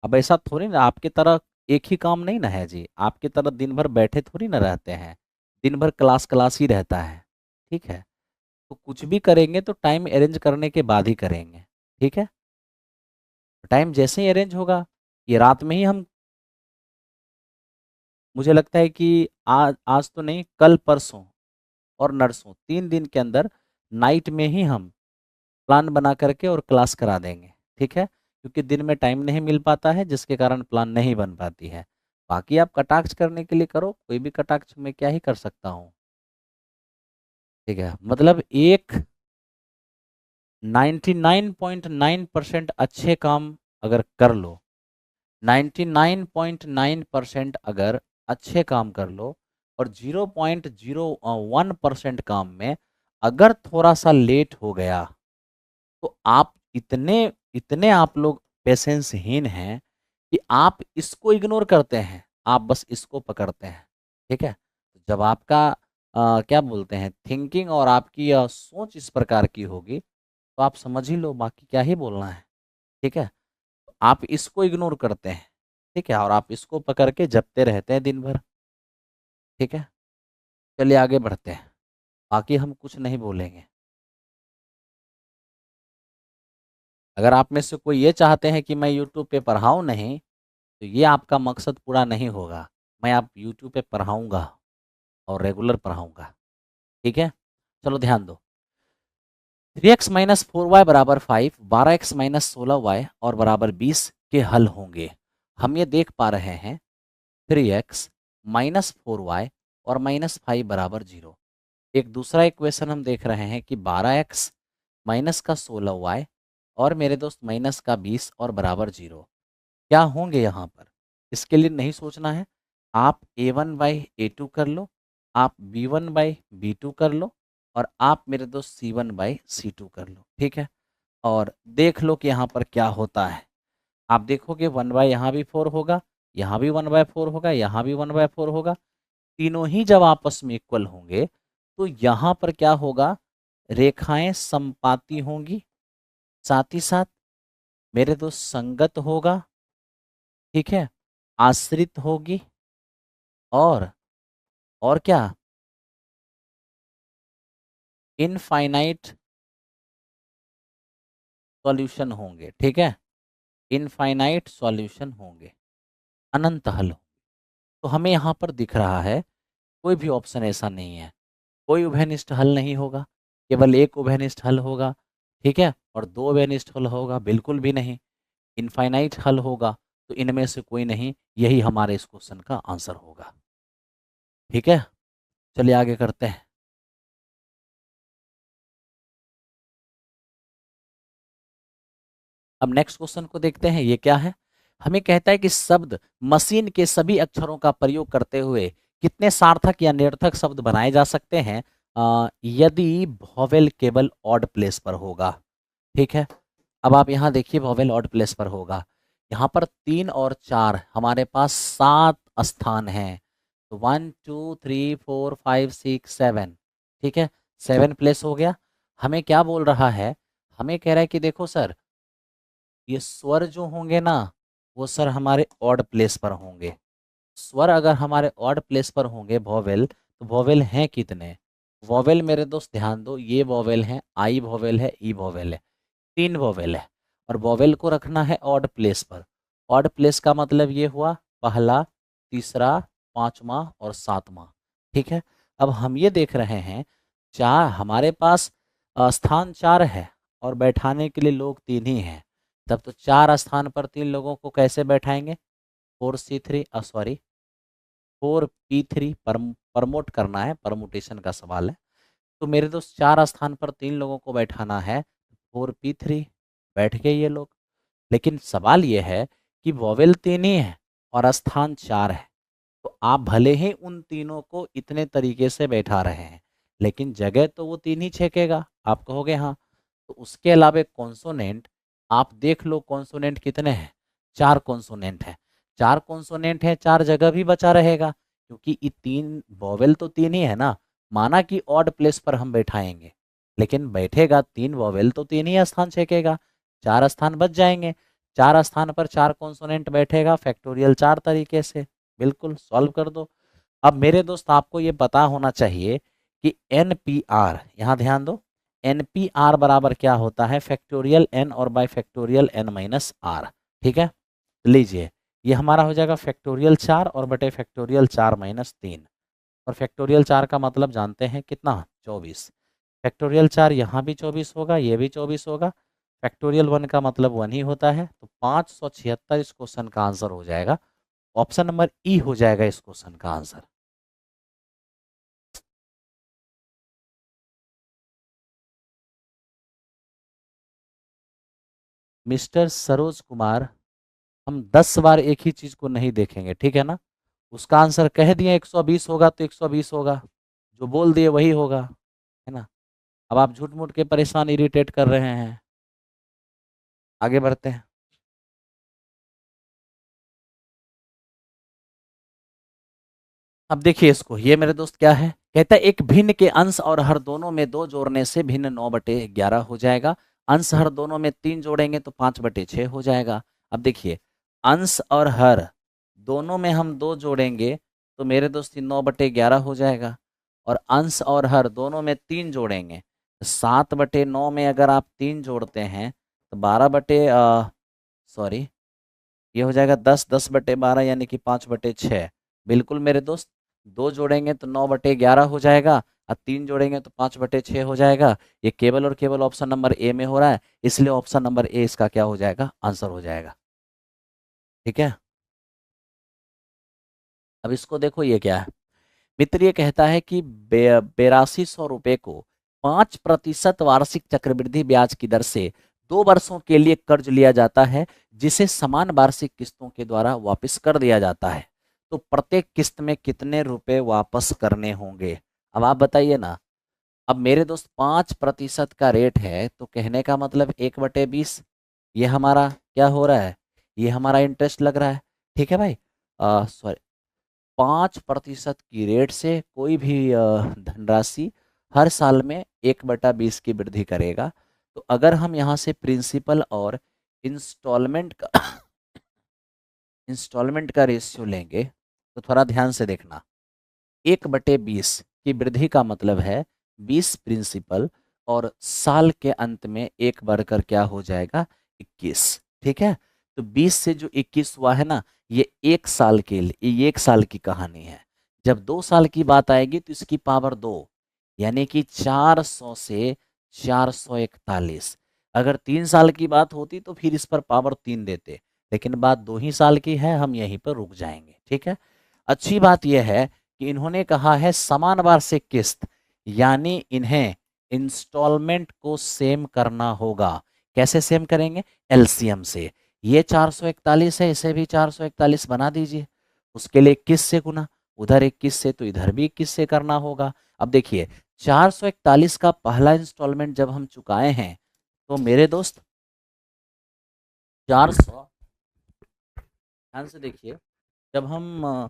अब ऐसा थोड़ी ना आपकी तरह एक ही काम नहीं ना है जी, आपकी तरह दिन भर बैठे थोड़ी ना रहते हैं, दिन भर क्लास क्लास ही रहता है, ठीक है। तो कुछ भी करेंगे तो टाइम अरेंज करने के बाद ही करेंगे, ठीक है। टाइम जैसे ही अरेंज होगा, ये रात में ही हम, मुझे लगता है कि आज आज तो नहीं, कल परसों और नरसों 3 दिन के अंदर नाइट में ही हम प्लान बना करके और क्लास करा देंगे, ठीक है। क्योंकि दिन में टाइम नहीं मिल पाता है, जिसके कारण प्लान नहीं बन पाती है। बाकी आप कटाक्ष करने के लिए करो, कोई भी कटाक्ष में क्या ही कर सकता हूँ, ठीक है। मतलब एक 99.9% अच्छे काम अगर कर लो, 99.9% अगर अच्छे काम कर लो, और 0.01% काम में अगर थोड़ा सा लेट हो गया, तो आप इतने इतने आप लोग पेशेंसहीन हैं कि आप इसको इग्नोर करते हैं, आप बस इसको पकड़ते हैं, ठीक है। जब आपका क्या बोलते हैं थिंकिंग और आपकी सोच इस प्रकार की होगी, तो आप समझ ही लो, बाकी क्या ही बोलना है, ठीक है। आप इसको इग्नोर करते हैं, ठीक है, और आप इसको पकड़ के जपते रहते हैं दिन भर, ठीक है। चलिए आगे बढ़ते हैं, बाकी हम कुछ नहीं बोलेंगे। अगर आप में से कोई ये चाहते हैं कि मैं यूट्यूब पे पढ़ाऊँ नहीं, तो ये आपका मकसद पूरा नहीं होगा। मैं आप यूट्यूब पे पढ़ाऊँगा और रेगुलर पढ़ाऊँगा, ठीक है। चलो ध्यान दो, 3x-4y बराबर 5, 12x-16y और बराबर 20 के हल होंगे। हम ये देख पा रहे हैं 3x-4y और -5 बराबर 0। एक दूसरा इक्वेशन हम देख रहे हैं कि 12x माइनस का 16y और मेरे दोस्त माइनस का 20 और बराबर 0 क्या होंगे यहाँ पर। इसके लिए नहीं सोचना है, आप a1/a2 कर लो, आप b1/b2 कर लो, और आप मेरे दोस्त c1/c2 कर लो, ठीक है। और देख लो कि यहाँ पर क्या होता है। आप देखोगे 1/, यहाँ भी 4 होगा, यहाँ भी 1/4 होगा, यहाँ भी 1/4 होगा। तीनों ही जब आपस में इक्वल होंगे, तो यहाँ पर क्या होगा, रेखाएं समपाती होंगी, साथ ही साथ मेरे दोस्त संगत होगा, ठीक है, आश्रित होगी, और क्या, इनफाइनाइट सॉल्यूशन होंगे, ठीक है, इनफाइनाइट सॉल्यूशन होंगे। अनंत हल हो। तो हमें यहाँ पर दिख रहा है कोई भी ऑप्शन ऐसा नहीं है, कोई उभयनिष्ठ हल नहीं होगा, केवल एक उभयनिष्ठ हल होगा, ठीक है, और दो उभयनिष्ठ हल होगा, बिल्कुल भी नहीं। इनफाइनाइट हल होगा, तो इनमें से कोई नहीं, यही हमारे इस क्वेश्चन का आंसर होगा। ठीक है, चलिए आगे करते हैं। अब नेक्स्ट क्वेश्चन को देखते हैं, ये क्या है। हमें कहता है कि शब्द मशीन के सभी अक्षरों का प्रयोग करते हुए कितने सार्थक या निरर्थक शब्द बनाए जा सकते हैं यदि वॉवेल केवल ऑड प्लेस पर होगा। ठीक है, अब आप यहाँ देखिए, वॉवेल ऑड प्लेस पर होगा। यहाँ पर 3 और 4 हमारे पास 7 स्थान हैं, तो 1 2 3 4 5 6 7, ठीक है, 7 प्लेस हो गया। हमें क्या बोल रहा है, हमें कह रहा है कि देखो सर, ये स्वर जो होंगे ना, वो सर हमारे ऑड प्लेस पर होंगे। स्वर अगर हमारे ऑड प्लेस पर होंगे वॉवेल, तो वॉवेल हैं कितने। वॉवेल मेरे दोस्त ध्यान दो, ये वॉवेल है, आई वॉवेल है, ई वॉवेल है, 3 वॉवेल है, और वॉवेल को रखना है ऑड प्लेस पर। ऑड प्लेस का मतलब ये हुआ पहला, तीसरा, पांचवा और सातवां। ठीक है, अब हम ये देख रहे हैं, चार हमारे पास स्थान 4 है और बैठाने के लिए लोग 3 ही हैं, तब तो 4 स्थान पर 3 लोगों को कैसे बैठाएंगे। 4C3 सॉरी 4P3 प्रमोट करना है, परमुटेशन का सवाल है। तो मेरे दोस्त 4 स्थान पर 3 लोगों को बैठाना है, 4P3 बैठ गए ये लोग। लेकिन सवाल ये है कि वॉवेल 3 ही है और स्थान 4 है, तो आप भले ही उन तीनों को इतने तरीके से बैठा रहे हैं, लेकिन जगह तो वो 3 ही छेकेगा। आप कहोगे हाँ, तो उसके अलावा कॉन्सोनेंट आप देख लो, कॉन्सोनेंट कितने हैं, 4 कॉन्सोनेंट हैं। 4 कॉन्सोनेंट है, 4 जगह भी बचा रहेगा, क्योंकि ये 3 वॉवेल तो 3 ही है ना। माना कि ऑड प्लेस पर हम बैठाएंगे, लेकिन बैठेगा 3 वॉवेल तो 3 ही स्थान छेकेगा, 4 स्थान बच जाएंगे। 4 स्थान पर 4 कॉन्सोनेंट बैठेगा, फैक्टोरियल 4 तरीके से, बिल्कुल सॉल्व कर दो। अब मेरे दोस्त आपको ये पता होना चाहिए कि एन पी आर, यहाँ ध्यान दो, एन पी आर बराबर क्या होता है, फैक्टोरियल एन और by factorial n minus r. ठीक है, लीजिए, ये हमारा हो जाएगा फैक्टोरियल 4 और बटे फैक्टोरियल 4 माइनस 3, और फैक्टोरियल 4 का मतलब जानते हैं कितना, 24। फैक्टोरियल 4 यहाँ भी 24 होगा, ये भी 24 होगा। फैक्टोरियल 1 का मतलब 1 ही होता है, तो 576 इस क्वेश्चन का आंसर हो जाएगा। ऑप्शन नंबर ई हो जाएगा इस क्वेश्चन का आंसर। मिस्टर सरोज कुमार, हम 10 बार एक ही चीज को नहीं देखेंगे, ठीक है ना। उसका आंसर कह दिए 120 होगा तो 120 होगा, जो बोल दिए वही होगा, है ना। अब आप झूठ मूठ के परेशान इरिटेट कर रहे हैं, आगे बढ़ते हैं। अब देखिए इसको, ये मेरे दोस्त क्या है, कहता है एक भिन्न के अंश और हर दोनों में 2 जोड़ने से भिन्न 9/11 हो जाएगा। अंश हर दोनों में 3 जोड़ेंगे तो 5/6 हो जाएगा। अब देखिए, अंश और हर दोनों में हम 2 जोड़ेंगे तो मेरे दोस्त 9/11 हो जाएगा, और अंश और हर दोनों में 3 जोड़ेंगे, 7/9 में अगर आप 3 जोड़ते हैं तो 12 सॉरी ये हो जाएगा 10, 10/12 यानी कि 5/6। बिल्कुल मेरे दोस्त, 2 जोड़ेंगे तो 9/11 हो जाएगा, और 3 जोड़ेंगे तो 5/6 हो जाएगा। ये केवल और केवल ऑप्शन नंबर ए में हो रहा है, इसलिए ऑप्शन नंबर ए इसका क्या हो जाएगा, आंसर हो जाएगा। ठीक है, अब इसको देखो, ये क्या है। मित्र ये कहता है कि 8200 रुपये को 5% वार्षिक चक्रवृद्धि ब्याज की दर से 2 वर्षों के लिए कर्ज लिया जाता है, जिसे समान वार्षिक किस्तों के द्वारा वापस कर दिया जाता है। तो प्रत्येक किस्त में कितने रुपए वापस करने होंगे, अब आप बताइए ना। अब मेरे दोस्त 5% का रेट है, तो कहने का मतलब 1/20, ये हमारा क्या हो रहा है, ये हमारा इंटरेस्ट लग रहा है। ठीक है भाई, सॉरी, 5% की रेट से कोई भी धनराशि हर साल में 1/20 की वृद्धि करेगा। तो अगर हम यहाँ से प्रिंसिपल और इंस्टॉलमेंट का इंस्टॉलमेंट का रेशियो लेंगे, तो थोड़ा ध्यान से देखना, 1/20 की वृद्धि का मतलब है 20 प्रिंसिपल, और साल के अंत में एक बढ़कर क्या हो जाएगा, 21। ठीक है, तो 20 से जो 21 हुआ है ना, ये 1 साल के लिए, ये 1 साल की कहानी है। जब 2 साल की बात आएगी तो इसकी पावर 2, यानी कि 400 से 441। अगर 3 साल की बात होती तो फिर इस पर पावर 3 देते, लेकिन बात 2 ही साल की है, हम यहीं पर रुक जाएंगे। ठीक है। अच्छी बात यह है कि इन्होंने कहा है समान वार्षिक किस्त, यानी इन्हें इंस्टॉलमेंट को सेम करना होगा। कैसे सेम करेंगे? एलसीएम से। ये 441 है, इसे भी 441 बना दीजिए। उसके लिए 21 से गुना, उधर 21 से तो इधर भी 21 से करना होगा। अब देखिए 441 का पहला इंस्टॉलमेंट जब हम चुकाए हैं तो मेरे दोस्त 400, ध्यान से देखिए, जब हम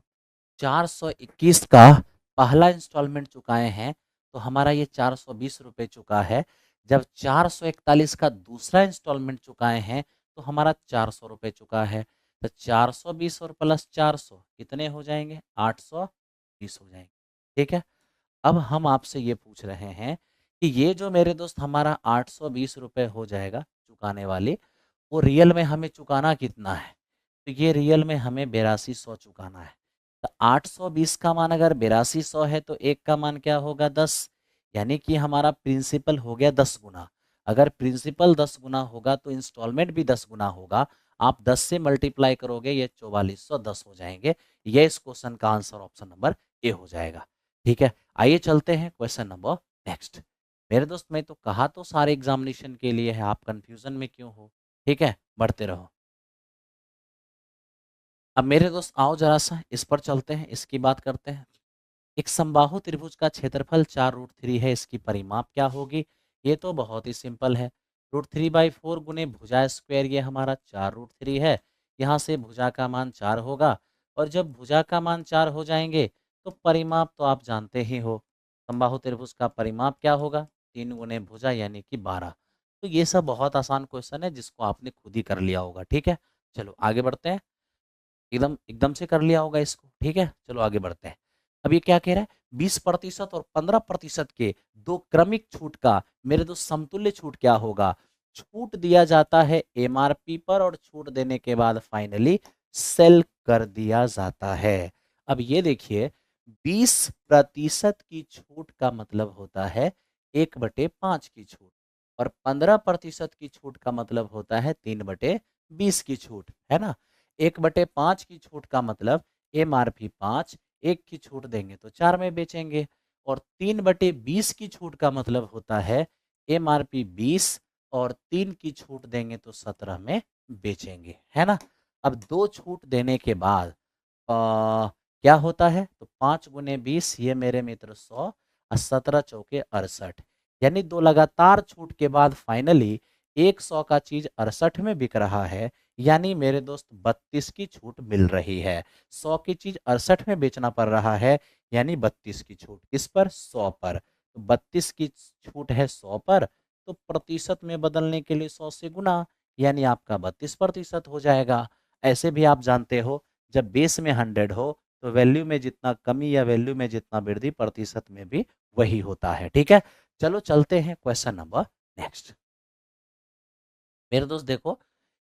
421 का पहला इंस्टॉलमेंट चुकाए हैं तो हमारा ये 420 रुपये चुका है। जब 441 का दूसरा इंस्टॉलमेंट चुकाए हैं तो हमारा 400 रुपये चुका है। तो 420 और प्लस 400 कितने हो जाएंगे? 820 हो जाएंगे। ठीक है। अब हम आपसे ये पूछ रहे हैं कि ये जो मेरे दोस्त हमारा 820 रुपये हो जाएगा चुकाने वाली, वो रियल में हमें चुकाना कितना है? तो ये रियल में हमें 8200 चुकाना है। तो 820 का मान अगर 8200 है तो एक का मान क्या होगा? 10, यानी कि हमारा प्रिंसिपल हो गया 10 गुना। अगर प्रिंसिपल 10 गुना होगा तो इंस्टॉलमेंट भी 10 गुना होगा। आप 10 से मल्टीप्लाई करोगे, ये 4410 हो जाएंगे। ये इस क्वेश्चन का आंसर ऑप्शन नंबर ए हो जाएगा। ठीक है। आइए चलते हैं क्वेश्चन नंबर नेक्स्ट। मेरे दोस्त मैं तो कहा तो सारे एग्जामिनेशन के लिए है, आप कंफ्यूजन में क्यों हो? ठीक है, बढ़ते रहो। अब मेरे दोस्त आओ जरा सा इस पर चलते हैं, इसकी बात करते हैं। एक समबाहु त्रिभुज का क्षेत्रफल 4√3 है, इसकी परिमाप क्या होगी? ये तो बहुत ही सिंपल है। √3/4 गुने भुजा स्क्वायर, ये हमारा 4√3 है। यहाँ से भुजा का मान 4 होगा, और जब भुजा का मान 4 हो जाएंगे तो परिमाप तो आप जानते ही हो। समबाहु त्रिभुज का परिमाप क्या होगा? 3 गुने भुजा यानी कि 12। तो ये सब बहुत आसान क्वेश्चन है जिसको आपने खुद ही कर लिया होगा। ठीक है, चलो आगे बढ़ते हैं। एकदम एकदम से कर लिया होगा इसको। ठीक है, चलो आगे बढ़ते हैं। अब ये क्या कह रहा है? 20% और 15% के दो क्रमिक छूट का मेरे दोस्त समतुल्य छूट क्या होगा? छूट दिया जाता है एमआरपी पर, और छूट देने के बाद फाइनली सेल कर दिया जाता है। अब ये देखिए, 20% की छूट का मतलब होता है 1/5 की छूट, और 15% की छूट का मतलब होता है 3/20 की छूट, है ना। 1/5 की छूट का मतलब एमआरपी 5, 1 की छूट देंगे तो 4 में बेचेंगे, और 3/20 की छूट का मतलब होता है एमआरपी 20 और 3 की छूट देंगे तो 17 में बेचेंगे, है ना। अब दो छूट देने के बाद क्या होता है? तो 5 गुने 20, ये मेरे मित्र 100, और 17 चौके 68, यानी दो लगातार छूट के बाद फाइनली 100 का चीज 68 में बिक रहा है, यानी मेरे दोस्त 32 की छूट मिल रही है। 100 की चीज 68 में बेचना पड़ रहा है, यानी 32 की छूट। किस पर? 100 पर। तो 32 की छूट है 100 पर, तो प्रतिशत में बदलने के लिए 100 से गुना, यानी आपका 32% हो जाएगा। ऐसे भी आप जानते हो, जब बेस में 100 हो तो वैल्यू में जितना कमी या वैल्यू में जितना वृद्धि प्रतिशत में भी वही होता है। ठीक है, चलो चलते हैं क्वेश्चन नंबर नेक्स्ट। मेरे दोस्त देखो,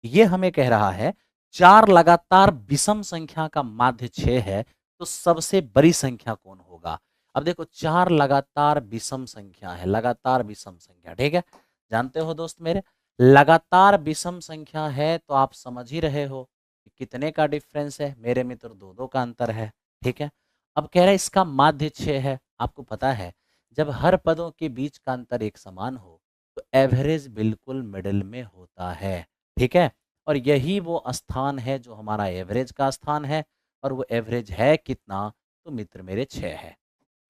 ये हमें कह रहा है 4 लगातार विषम संख्या का माध्य 6 है, तो सबसे बड़ी संख्या कौन होगा? अब देखो 4 लगातार विषम संख्या है, लगातार विषम संख्या। ठीक है, जानते हो दोस्त मेरे, लगातार विषम संख्या है तो आप समझ ही रहे हो कि कितने का डिफरेंस है मेरे मित्र, 2-2 का अंतर है। ठीक है, अब कह रहा है इसका माध्य 6 है। आपको पता है जब हर पदों के बीच का अंतर एक समान हो तो एवरेज बिल्कुल मिडिल में होता है। ठीक है, और यही वो स्थान है जो हमारा एवरेज का स्थान है, और वो एवरेज है कितना? तो मित्र मेरे 6 है।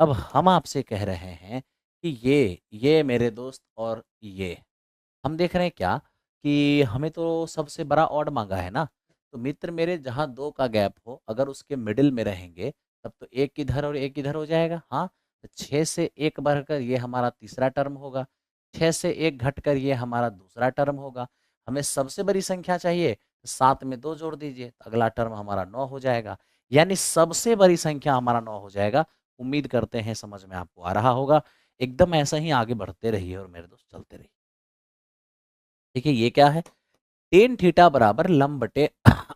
अब हम आपसे कह रहे हैं कि ये मेरे दोस्त, और ये हम देख रहे हैं क्या कि हमें तो सबसे बड़ा ऑड मांगा है ना। तो मित्र मेरे जहाँ 2 का गैप हो, अगर उसके मिडिल में रहेंगे तब तो एक इधर और एक इधर हो जाएगा। हाँ, तो 6 से 1 बढ़कर ये हमारा तीसरा टर्म होगा, 6 से 1 घटकर ये हमारा दूसरा टर्म होगा। हमें सबसे बड़ी संख्या चाहिए, 7 में 2 जोड़ दीजिए तो अगला टर्म हमारा 9 हो जाएगा, यानी सबसे बड़ी संख्या हमारा 9 हो जाएगा। उम्मीद करते हैं समझ में आपको आ रहा होगा। एकदम ऐसा ही आगे बढ़ते रहिए और मेरे दोस्त चलते रहिए। देखिए ये क्या है? टेन थीटा बराबर लंब बटे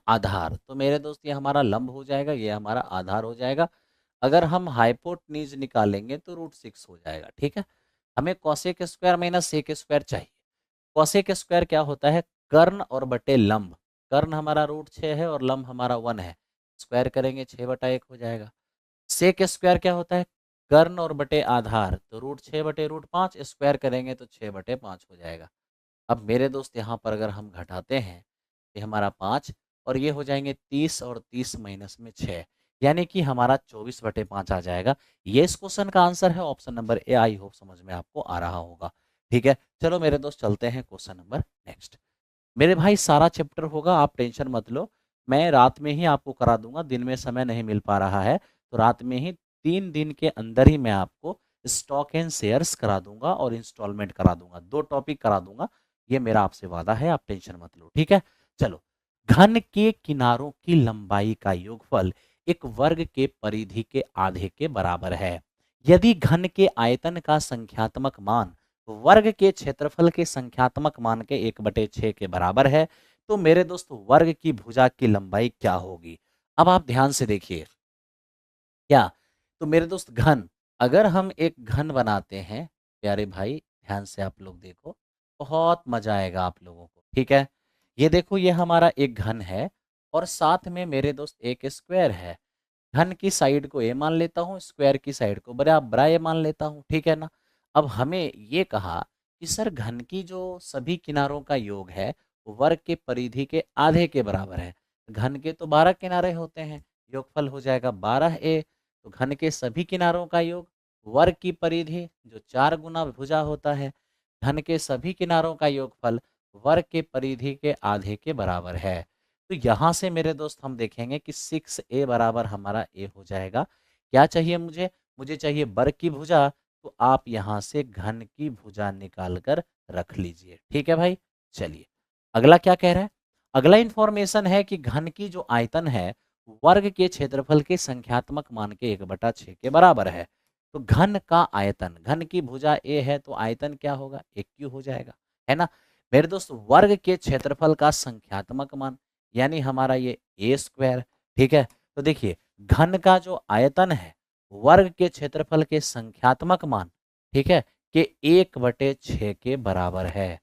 आधार। तो मेरे दोस्त ये हमारा लंब हो जाएगा, ये हमारा आधार हो जाएगा। अगर हम हाइपोटनीज निकालेंगे तो √6 हो जाएगा। ठीक है, हमें cosec square minus sec square चाहिए। कॉसेक स्क्वायर क्या होता है, कर्ण और बटे लंब। कर्ण हमारा √6 है और लंब हमारा 1 है, स्क्वायर करेंगे 6/1 हो जाएगा। सेक स्क्वायर क्या होता है, कर्ण और बटे आधार, तो √6/5 स्क्वायर करेंगे तो 6/5 हो जाएगा। अब मेरे दोस्त यहाँ पर अगर हम घटाते हैं, ये हमारा 5 और ये हो जाएंगे 30 और 30 माइनस में 6, यानी कि हमारा 24/5 आ जाएगा। ये इस क्वेश्चन का आंसर है, option number A. I hope समझ में आपको आ रहा होगा। ठीक है, चलो मेरे दोस्त चलते हैं क्वेश्चन नंबर नेक्स्ट। मेरे भाई सारा चैप्टर होगा, आप टेंशन मत लो, मैं रात में ही आपको करा दूंगा, दिन में समय नहीं मिल पा रहा है, तो रात में ही 3 दिन के अंदर ही मैं आपको स्टॉक एंड शेयर्स करा दूंगा और इंस्टॉलमेंट करा दूंगा, 2 टॉपिक करा दूंगा, ये मेरा आपसे वादा है, आप टेंशन मत लो। ठीक है, चलो। घन के किनारों की लंबाई का योगफल एक वर्ग के परिधि के आधे के बराबर है। यदि घन के आयतन का संख्यात्मक मान वर्ग के क्षेत्रफल के संख्यात्मक मान के 1/6 के बराबर है, तो मेरे दोस्त वर्ग की भुजा की लंबाई क्या होगी। अब आप ध्यान से देखिए क्या, तो मेरे दोस्त घन, अगर हम एक घन बनाते हैं, प्यारे भाई ध्यान से आप लोग देखो, बहुत मजा आएगा आप लोगों को। ठीक है, ये देखो, ये हमारा एक घन है और साथ में मेरे दोस्त एक स्क्वायर है। घन की साइड को ए मान लेता हूँ, स्क्वायर की साइड को बराबर ए मान लेता हूँ। ठीक है ना, अब हमें ये कहा कि सर घन की जो सभी किनारों का योग है वो वर्ग के परिधि के आधे के बराबर है। घन के तो 12 किनारे होते हैं, योगफल हो जाएगा 12a। तो घन के सभी किनारों का योग वर्ग की परिधि जो 4 गुना भुजा होता है, घन के सभी किनारों का योगफल वर्ग के परिधि के आधे के बराबर है। तो यहाँ से मेरे दोस्त हम देखेंगे कि 6a बराबर हमारा a हो जाएगा। क्या चाहिए मुझे, मुझे चाहिए वर्ग की भुजा, तो आप यहाँ से घन की भुजा निकाल कर रख लीजिए। ठीक है भाई, चलिए अगला क्या कह रहा है। अगला इंफॉर्मेशन है कि घन की जो आयतन है वर्ग के क्षेत्रफल के संख्यात्मक मान के 1/6 के बराबर है। तो घन का आयतन, घन की भुजा a है तो आयतन क्या होगा, 1 हो जाएगा, है ना। मेरे दोस्त वर्ग के क्षेत्रफल का संख्यात्मक मान यानी हमारा ये ए स्क्वायर। ठीक है, तो देखिए घन का जो आयतन है वर्ग के क्षेत्रफल के संख्यात्मक मान, ठीक है, कि 1/6 के बराबर है।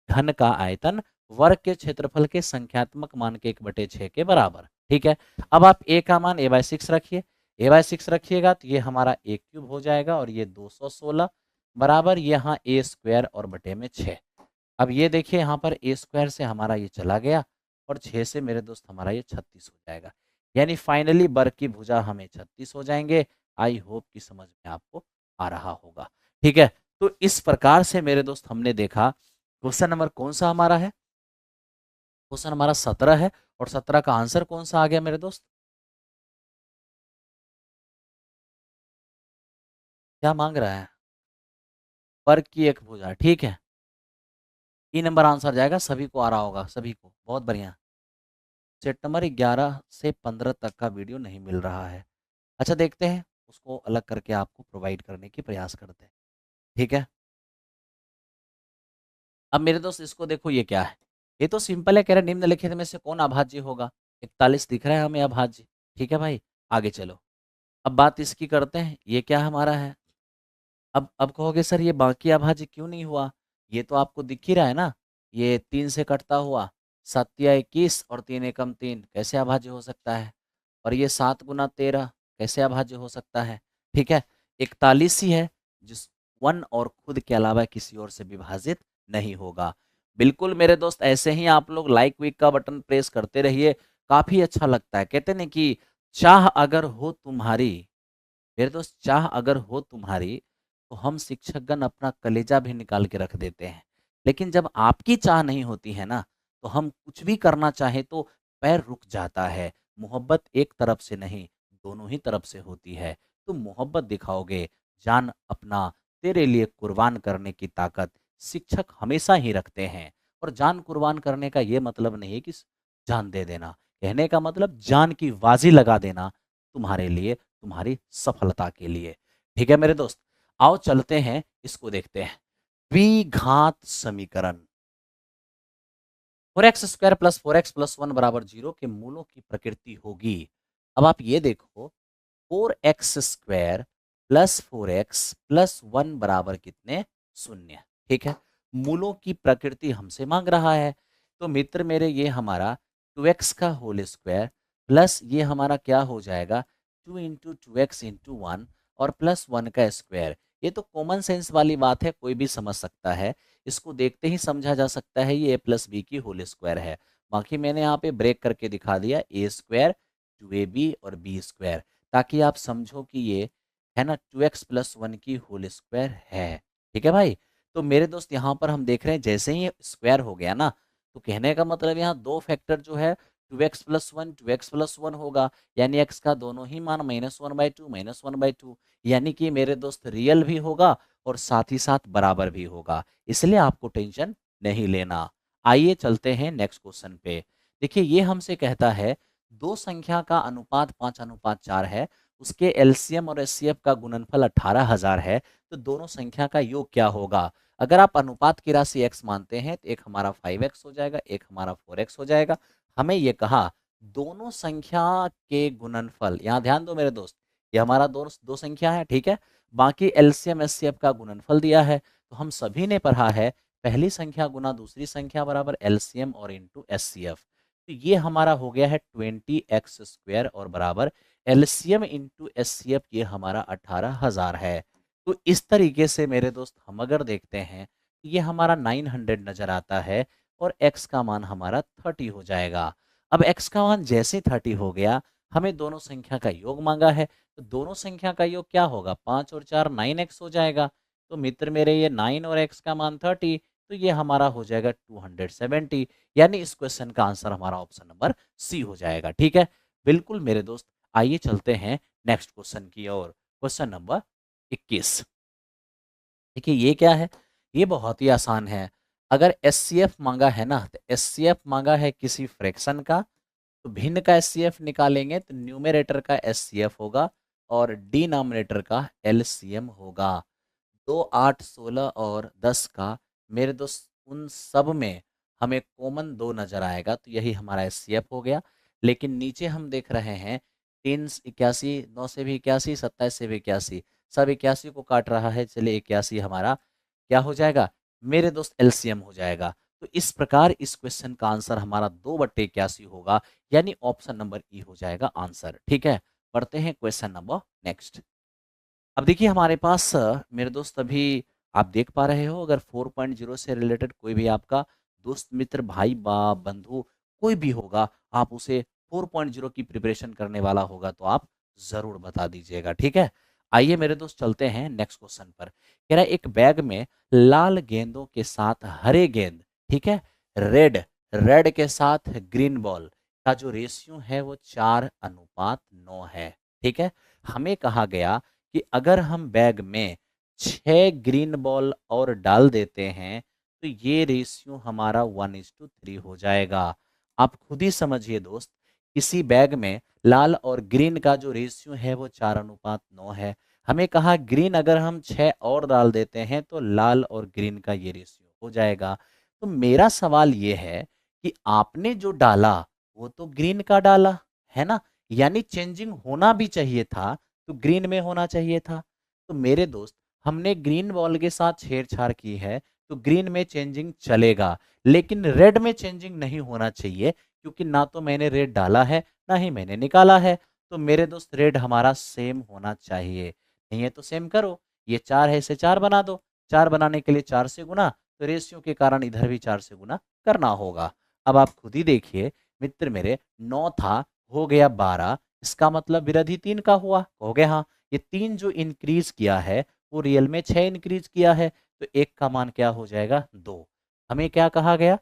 घन का आयतन वर्ग के क्षेत्रफल के संख्यात्मक मान के 1/6 के बराबर। ठीक है, अब आप a का मान a/6 रखिए, a/6 रखिएगा तो ये हमारा a³ हो जाएगा और ये 216 बराबर यहाँ a स्क्वायर और बटे में 6। अब ये देखिए यहाँ पर a स्क्वायर से हमारा ये चला गया और 6 से मेरे दोस्त हमारा ये 36 हो जाएगा, यानी फाइनली वर्ग की भुजा हमें 36 हो जाएंगे। आई होप कि समझ में आपको आ रहा होगा। ठीक है, तो इस प्रकार से मेरे दोस्त हमने देखा क्वेश्चन नंबर कौन सा हमारा है, क्वेश्चन हमारा 17 है और 17 का आंसर कौन सा आ गया मेरे दोस्त, क्या मांग रहा है, वर्ग की एक भुजा। ठीक है, 3 नंबर आंसर जाएगा, सभी को आ रहा होगा, सभी को बहुत बढ़िया। सेट नंबर 11 से 15 तक का वीडियो नहीं मिल रहा है। अच्छा देखते हैं, उसको अलग करके आपको प्रोवाइड करने की प्रयास करते हैं। ठीक है, अब मेरे दोस्त इसको देखो, ये क्या है, ये तो सिंपल है, कह रहे निम्नलिखित में से कौन अभाज्य होगा, 41 दिख रहा है हमें अभाज्य। ठीक है भाई, आगे चलो, अब बात इसकी करते हैं, ये क्या हमारा है। अब कहोगे सर ये बाकी अभाज्य क्यों नहीं हुआ, ये तो आपको दिख ही रहा है ना, ये 3 से कटता हुआ 7×21 और 3×1 कैसे अभाज्य हो सकता है, और ये 7×13 कैसे अभाज्य हो सकता है। ठीक है, 41 ही है जिस 1 और खुद के अलावा किसी और से विभाजित नहीं होगा। बिल्कुल मेरे दोस्त, ऐसे ही आप लोग लाइक वीक का बटन प्रेस करते रहिए, काफी अच्छा लगता है। कहते नहीं कि चाह अगर हो तुम्हारी, मेरे दोस्त चाह अगर हो तुम्हारी, तो हम शिक्षकगण अपना कलेजा भी निकाल के रख देते हैं, लेकिन जब आपकी चाह नहीं होती है ना, तो हम कुछ भी करना चाहे तो पैर रुक जाता है। मोहब्बत एक तरफ से नहीं, दोनों ही तरफ से होती है। तुम मोहब्बत दिखाओगे, जान अपना तेरे लिए कुर्बान करने की ताकत शिक्षक हमेशा ही रखते हैं। और जान कुर्बान करने का ये मतलब नहीं है कि जान दे देना, कहने का मतलब जान की बाजी लगा देना तुम्हारे लिए, तुम्हारी सफलता के लिए। ठीक है मेरे दोस्त, आओ चलते हैं, इसको देखते हैं, द्विघात समीकरण। 4x square plus 4x plus 1 बराबर 0 के मूलों की प्रकृति होगी। अब आप ये देखो 4x square plus 4x plus 1 बराबर कितने, 0। ठीक है, मूलों की प्रकृति हमसे मांग रहा है। तो मित्र मेरे ये हमारा 2x का होल स्क्वायर प्लस ये हमारा क्या हो जाएगा 2 इंटू 2x इंटू 1 और प्लस 1 का स्क्वायर। ये तो कॉमन सेंस वाली बात है, कोई भी समझ सकता है, इसको देखते ही समझा जा सकता है ये a प्लस बी की होल स्क्वायर है। बाकी मैंने यहाँ पे ब्रेक करके दिखा दिया a स्क्वायर 2ab और b स्क्वायर, ताकि आप समझो कि ये है ना 2x प्लस 1 की होल स्क्वायर है। ठीक है भाई, तो मेरे दोस्त यहाँ पर हम देख रहे हैं जैसे ही स्क्वायर हो गया ना, तो कहने का मतलब यहाँ दो फैक्टर जो है 2x प्लस 1 2x प्लस 1 होगा, यानी x का दोनों ही मान -1/2 -1/2, यानी कि मेरे दोस्त रियल भी होगा और साथ ही साथ बराबर भी होगा, इसलिए आपको टेंशन नहीं लेना। आइए चलते हैं नेक्स्ट क्वेश्चन पे। देखिए ये हमसे कहता है दो संख्या का अनुपात 5:4 है, उसके एलसीएम और एचसीएफ का गुणनफल 18,000 है, तो दोनों संख्या का योग क्या होगा। अगर आप अनुपात की राशि x मानते हैं तो एक हमारा 5x हो जाएगा, एक हमारा 4x हो जाएगा। हमें ये कहा दोनों संख्या के गुणनफल, यहाँ ध्यान दो मेरे दोस्त, ये हमारा दो संख्या है, ठीक है, बाकी एलसीएम एचसीएफ का गुणनफल दिया है। तो हम सभी ने पढ़ा है पहली संख्या गुना दूसरी संख्या बराबर एलसीएम और इंटू एचसीएफ। तो ये हमारा हो गया है 20x स्क्वायर और बराबर एलसीएम इंटू एचसीएफ, ये हमारा 18,000 है। तो इस तरीके से मेरे दोस्त हम अगर देखते हैं ये हमारा 900 नजर आता है और x का मान हमारा 30 हो जाएगा। अब x का मान जैसे 30 हो गया, हमें दोनों संख्या का योग मांगा है, तो दोनों संख्या का योग क्या होगा 5 और 4 9x हो जाएगा। तो मित्र मेरे ये 9 और x का मान 30, तो ये हमारा हो जाएगा 270, यानी इस क्वेश्चन का आंसर हमारा ऑप्शन नंबर सी हो जाएगा। ठीक है, बिल्कुल मेरे दोस्त, आइए चलते हैं नेक्स्ट क्वेश्चन की ओर। Question number 21। देखिए ये क्या है, ये बहुत ही आसान है। अगर एचसीएफ मांगा है ना, तो एचसीएफ मांगा है किसी फ्रैक्शन का, तो भिन्न का एचसीएफ निकालेंगे तो न्यूमरेटर का एचसीएफ होगा और डिनोमिनेटर का एलसीएम होगा। 2 8 16 और 10 का मेरे दोस्त उन सब में हमें कॉमन 2 नजर आएगा, तो यही हमारा एचसीएफ हो गया। लेकिन नीचे हम देख रहे हैं 3 81 9 से भी 81 27 से भी 81, सब 81 को काट रहा है, चलिए 81 हमारा क्या हो जाएगा मेरे दोस्त एलसीएम हो जाएगा। तो इस प्रकार इस क्वेश्चन का आंसर हमारा 2/81 होगा, यानी ऑप्शन नंबर ई हो जाएगा आंसर। ठीक है, पढ़ते हैं क्वेश्चन नंबर नेक्स्ट। अब देखिए हमारे पास मेरे दोस्त अभी आप देख पा रहे हो, अगर 4.0 से रिलेटेड कोई भी आपका दोस्त मित्र भाई बाप बंधु कोई भी होगा, आप उसे 4.0 की प्रिपरेशन करने वाला होगा तो आप जरूर बता दीजिएगा। ठीक है, आइए मेरे दोस्त चलते हैं नेक्स्ट क्वेश्चन पर। कह रहा है एक बैग में लाल गेंदों के साथ हरे गेंद, ठीक है, रेड रेड के साथ ग्रीन बॉल का जो रेशियो है वो 4:9 है। ठीक है, हमें कहा गया कि अगर हम बैग में 6 ग्रीन बॉल और डाल देते हैं तो ये रेशियो हमारा 1:3 हो जाएगा। आप खुद ही समझिए दोस्त, किसी बैग में लाल और ग्रीन का जो रेशियो है वो 4:9 है। हमें कहा ग्रीन अगर हम 6 और डाल देते हैं तो लाल और ग्रीन का ये रेशियो हो जाएगा। तो मेरा सवाल ये है कि आपने जो डाला वो तो ग्रीन का डाला है ना, यानी चेंजिंग होना भी चाहिए था तो ग्रीन में होना चाहिए था। तो मेरे दोस्त हमने ग्रीन बॉल के साथ छेड़छाड़ की है तो ग्रीन में चेंजिंग चलेगा, लेकिन रेड में चेंजिंग नहीं होना चाहिए, क्योंकि ना तो मैंने रेड डाला है ना ही मैंने निकाला है। तो मेरे दोस्त रेड हमारा सेम होना चाहिए। नहीं है तो सेम करो, ये 4 है इसे 4 बना दो, 4 बनाने के लिए 4 से गुना, तो रेशियो के कारण इधर भी 4 से गुना करना होगा। अब आप खुद ही देखिए मित्र मेरे, 9 था हो गया 12, इसका मतलब विरोधी 3 का हुआ, कहोगे हाँ ये 3 जो इंक्रीज किया है वो रियल में 6 इंक्रीज किया है, तो 1 का मान क्या हो जाएगा 2। हमें क्या कहा गया,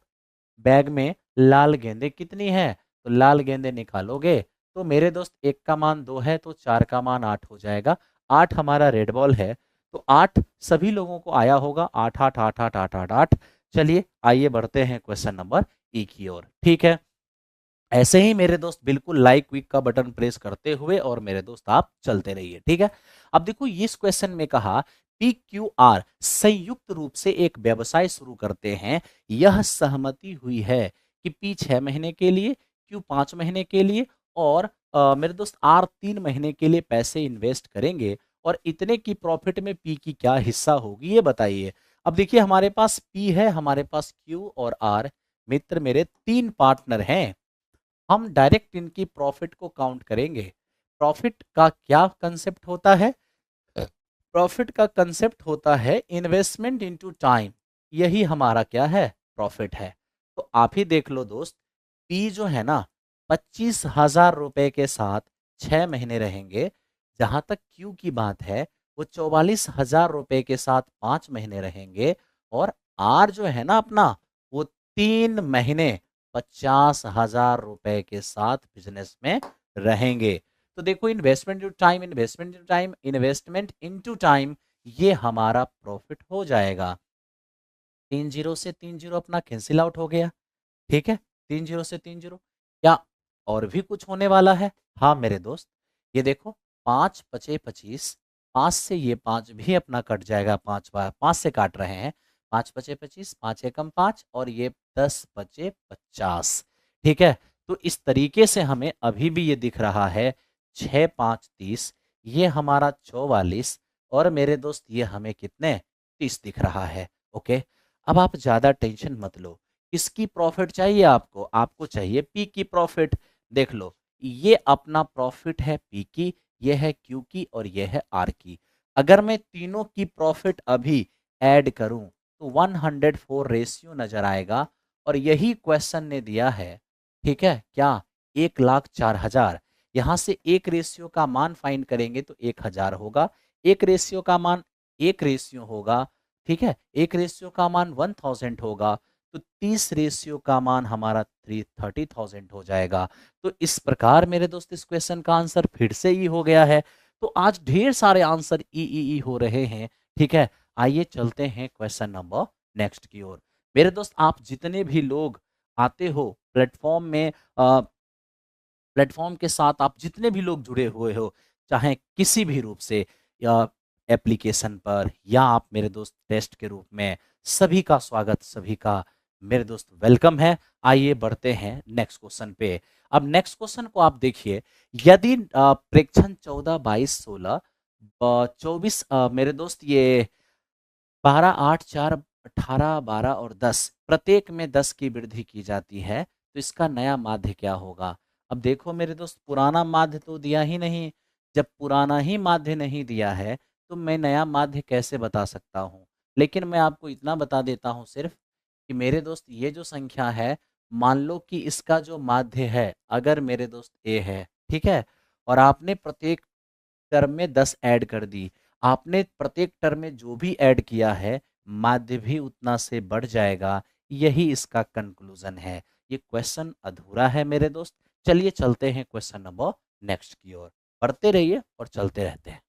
बैग में लाल गेंदें कितनी है, तो लाल गेंदें निकालोगे तो मेरे दोस्त 1 का मान 2 है तो 4 का मान 8 हो जाएगा। 8 हमारा रेड बॉल है, तो 8 सभी लोगों को आया होगा, 8 8 8 8 8 8 8। चलिए आइए बढ़ते हैं क्वेश्चन नंबर ई की ओर। ठीक है, ऐसे ही मेरे दोस्त बिल्कुल लाइक क्विक का बटन प्रेस करते हुए और मेरे दोस्त आप चलते रहिए। ठीक है, अब देखो इस क्वेश्चन में कहा PQR संयुक्त रूप से एक व्यवसाय शुरू करते हैं, यह सहमति हुई है कि P 6 महीने के लिए, Q 5 महीने के लिए और मेरे दोस्त R 3 महीने के लिए पैसे इन्वेस्ट करेंगे और इतने की प्रॉफिट में P की क्या हिस्सा होगी ये बताइए। अब देखिए हमारे पास P है, हमारे पास Q और R, मित्र मेरे 3 पार्टनर हैं। हम डायरेक्ट इनकी प्रॉफिट को काउंट करेंगे। प्रॉफिट का क्या कंसेप्ट होता है? प्रॉफिट का कंसेप्ट होता है इन्वेस्टमेंट इनटू टाइम। यही हमारा क्या है? प्रॉफिट है। तो आप ही देख लो दोस्त, पी जो है ना 25,000 रुपए के साथ 6 महीने रहेंगे। जहां तक क्यू की बात है वो 44,000 रुपए के साथ 5 महीने रहेंगे। और आर जो है ना अपना, वो 3 महीने 50,000 रुपए के साथ बिजनेस में रहेंगे। तो देखो investment into time, investment into time, investment into time, ये हमारा प्रॉफिट हो जाएगा। 3 जीरो से 3 जीरो अपना कैंसिल आउट हो गया। ठीक है, 3 जीरो से 3 जीरो। क्या और भी कुछ होने वाला है? हाँ मेरे दोस्त, ये देखो 5 पचे 25, 5 से ये 5 भी अपना कट जाएगा, 5 5 से काट रहे हैं, 5 पचे 25, 5 एकम 5 और ये 10 पचे 50। ठीक है, तो इस तरीके से हमें अभी भी ये दिख रहा है 6 5 30, ये हमारा 44 और मेरे दोस्त ये हमें कितने 30 दिख रहा है। ओके, अब आप ज़्यादा टेंशन मत लो। किसकी प्रॉफिट चाहिए आपको? आपको चाहिए पी की प्रॉफिट। देख लो, ये अपना प्रॉफिट है पी की, ये है क्यू की और ये है आर की। अगर मैं तीनों की प्रॉफिट अभी ऐड करूं तो 104 रेशियो नजर आएगा और यही क्वेश्चन ने दिया है। ठीक है, क्या 1,04,000। यहां से एक रेशियो का मान फाइंड करेंगे तो 1,000 होगा, एक रेशियो का मान एक रेशियो होगा। ठीक है, एक रेशियो का मान 1000 होगा, तो 30 रेशियो का मान हमारा 30,000 हो जाएगा। तो इस प्रकार मेरे दोस्त इस क्वेश्चन का आंसर फिर से ई हो गया है। तो आज ढेर सारे आंसर ई हो रहे हैं। ठीक है, आइए चलते हैं क्वेश्चन नंबर नेक्स्ट की ओर। मेरे दोस्त आप जितने भी लोग आते हो प्लेटफॉर्म में, प्लेटफॉर्म के साथ आप जितने भी लोग जुड़े हुए हो, चाहे किसी भी रूप से या एप्लीकेशन पर या आप मेरे दोस्त टेस्ट के रूप में, सभी का स्वागत, सभी का मेरे दोस्त वेलकम है। आइए बढ़ते हैं नेक्स्ट क्वेश्चन पे। अब नेक्स्ट क्वेश्चन को आप देखिए, यदि प्रेक्षण 14 22 16 24 मेरे दोस्त ये 12 8 4 18 12 और 10 प्रत्येक में 10 की वृद्धि की जाती है, तो इसका नया माध्य क्या होगा? अब देखो मेरे दोस्त, पुराना माध्य तो दिया ही नहीं। जब पुराना ही माध्य नहीं दिया है तो मैं नया माध्य कैसे बता सकता हूँ? लेकिन मैं आपको इतना बता देता हूँ सिर्फ कि मेरे दोस्त ये जो संख्या है, मान लो कि इसका जो माध्य है अगर मेरे दोस्त ए है, ठीक है, और आपने प्रत्येक टर्म में 10 ऐड कर दी, आपने प्रत्येक टर्म में जो भी ऐड किया है माध्य भी उतना से बढ़ जाएगा। यही इसका कंक्लूजन है। ये क्वेश्चन अधूरा है मेरे दोस्त। चलिए चलते हैं क्वेश्चन नंबर नेक्स्ट की ओर। पढ़ते रहिए और चलते रहते हैं।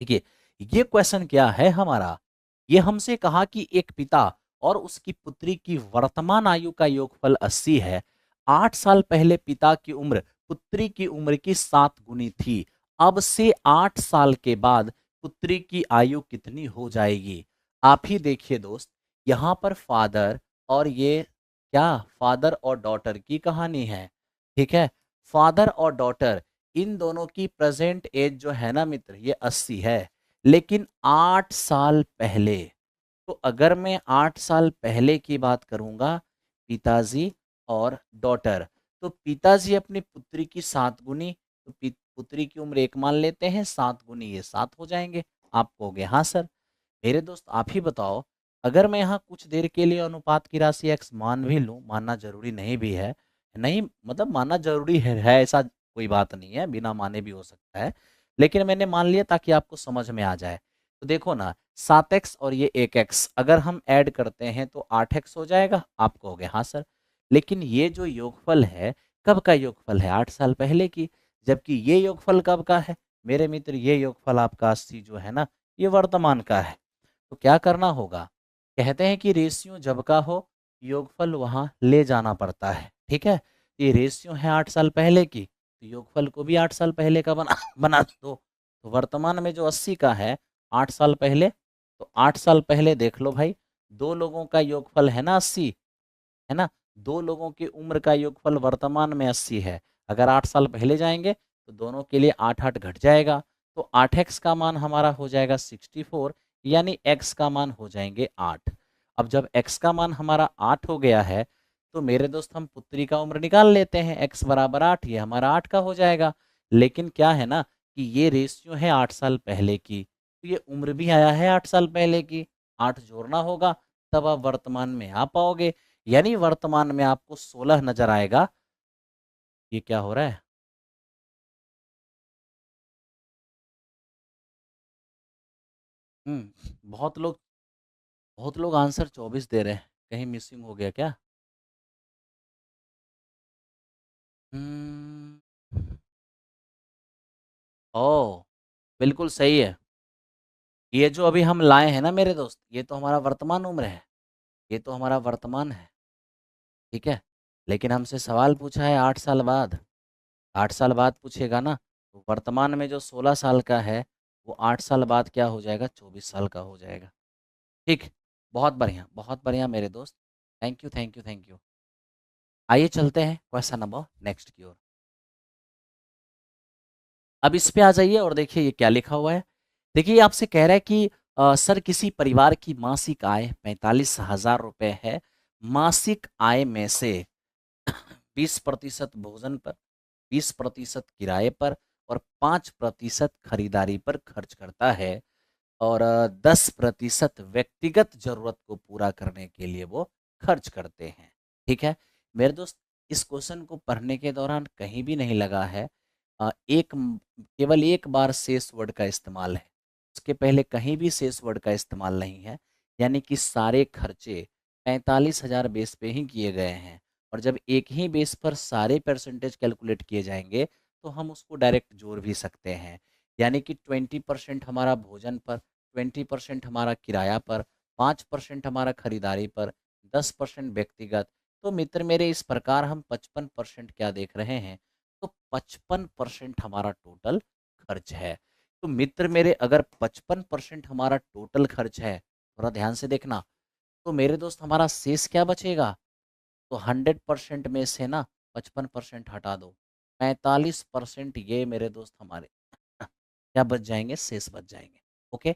देखिए, ये क्वेश्चन क्या है हमारा? ये हमसे कहा कि एक पिता और उसकी पुत्री की वर्तमान आयु का योगफल 80 है। 8 साल पहले पिता की उम्र पुत्री की उम्र की 7 गुनी थी। अब से 8 साल के बाद पुत्री की आयु कितनी हो जाएगी? आप ही देखिए दोस्त, यहाँ पर फादर और ये क्या, फादर और डॉटर की कहानी है। ठीक है, फादर और डॉटर इन दोनों की प्रेजेंट एज जो है ना मित्र, ये 80 है। लेकिन 8 साल पहले, तो अगर मैं 8 साल पहले की बात करूंगा, पिताजी और डॉटर, तो पिताजी अपनी पुत्री की 7 गुनी, तो पुत्री की उम्र 1 मान लेते हैं, 7 गुनी ये 7 हो जाएंगे। आप कहोगे हाँ सर। मेरे दोस्त आप ही बताओ, अगर मैं यहाँ कुछ देर के लिए अनुपात की राशि x मान भी लूँ, मानना जरूरी नहीं भी है, नहीं मतलब मानना जरूरी है ऐसा कोई बात नहीं है, बिना माने भी हो सकता है, लेकिन मैंने मान लिया ताकि आपको समझ में आ जाए। तो देखो ना, 7x और ये 1x अगर हम ऐड करते हैं तो 8x हो जाएगा। आप कहोगे हाँ सर, लेकिन ये जो योगफल है, कब का योगफल है? 8 साल पहले की। जबकि ये योगफल कब का है मेरे मित्र? ये योगफल आपका 80 जो है ना, ये वर्तमान का है। तो क्या करना होगा? कहते हैं कि रेशियो जब का हो, योगफल वहां ले जाना पड़ता है। ठीक है, ये रेशियो है 8 साल पहले की, तो योगफल को भी 8 साल पहले का बना बना दो। तो वर्तमान में जो 80 का है, 8 साल पहले, तो 8 साल पहले देख लो भाई, दो लोगों का योगफल है ना 80, है ना, दो लोगों की उम्र का योगफल वर्तमान में 80 है, अगर 8 साल पहले जाएंगे तो दोनों के लिए 8 घट जाएगा, तो 8x का मान हमारा हो जाएगा 64, यानी x का मान हो जाएंगे 8। अब जब x का मान हमारा 8 हो गया है तो मेरे दोस्त हम पुत्री का उम्र निकाल लेते हैं, x बराबर 8, ये हमारा 8 का हो जाएगा। लेकिन क्या है ना कि ये रेशियो है 8 साल पहले की, तो ये उम्र भी आया है 8 साल पहले की, 8 जोड़ना होगा तब आप वर्तमान में आ पाओगे, यानी वर्तमान में आपको 16 नजर आएगा। ये क्या हो रहा है? बहुत लोग, बहुत लोग आंसर 24 दे रहे हैं, कहीं मिसिंग हो गया क्या? हम्म, ओ, बिल्कुल सही है। ये जो अभी हम लाए हैं ना मेरे दोस्त, ये तो हमारा वर्तमान उम्र है, ये तो हमारा वर्तमान है, ठीक है। लेकिन हमसे सवाल पूछा है 8 साल बाद, 8 साल बाद पूछेगा ना, तो वर्तमान में जो 16 साल का है वो 8 साल बाद क्या हो जाएगा, 24 साल का हो जाएगा। ठीक, बहुत बढ़िया मेरे दोस्त, thank you thank you thank you. आइए चलते हैं क्वेश्चन नंबर नेक्स्ट की ओर। अब इस पे आ जाइए और देखिए ये क्या लिखा हुआ है। देखिए ये आपसे कह रहा है कि सर किसी परिवार की मासिक आय 45,000 रुपये है, मासिक आय में से 20% भोजन पर, 20% किराए पर और 5% खरीदारी पर खर्च करता है, और 10% व्यक्तिगत जरूरत को पूरा करने के लिए वो खर्च करते हैं। ठीक है मेरे दोस्त, इस क्वेश्चन को पढ़ने के दौरान कहीं भी नहीं लगा है केवल एक बार शेष वर्ड का इस्तेमाल है, उसके पहले कहीं भी शेष वर्ड का इस्तेमाल नहीं है, यानी कि सारे खर्चे 45,000 बेस पे ही किए गए हैं, और जब एक ही बेस पर सारे परसेंटेज कैलकुलेट किए जाएंगे तो हम उसको डायरेक्ट जोड़ भी सकते हैं, यानी कि 20% हमारा भोजन पर, 20% हमारा किराया पर, 5% हमारा खरीदारी पर, 10% व्यक्तिगत। तो मित्र मेरे इस प्रकार हम 55% क्या देख रहे हैं, तो 55% हमारा टोटल खर्च है। तो मित्र मेरे अगर 55% हमारा टोटल खर्च है, थोड़ा ध्यान से देखना, तो मेरे दोस्त हमारा शेष क्या बचेगा, तो 100% में से ना 55% हटा दो, 45% ये मेरे दोस्त हमारे क्या बच जाएंगे, शेष बच जाएंगे। ओके,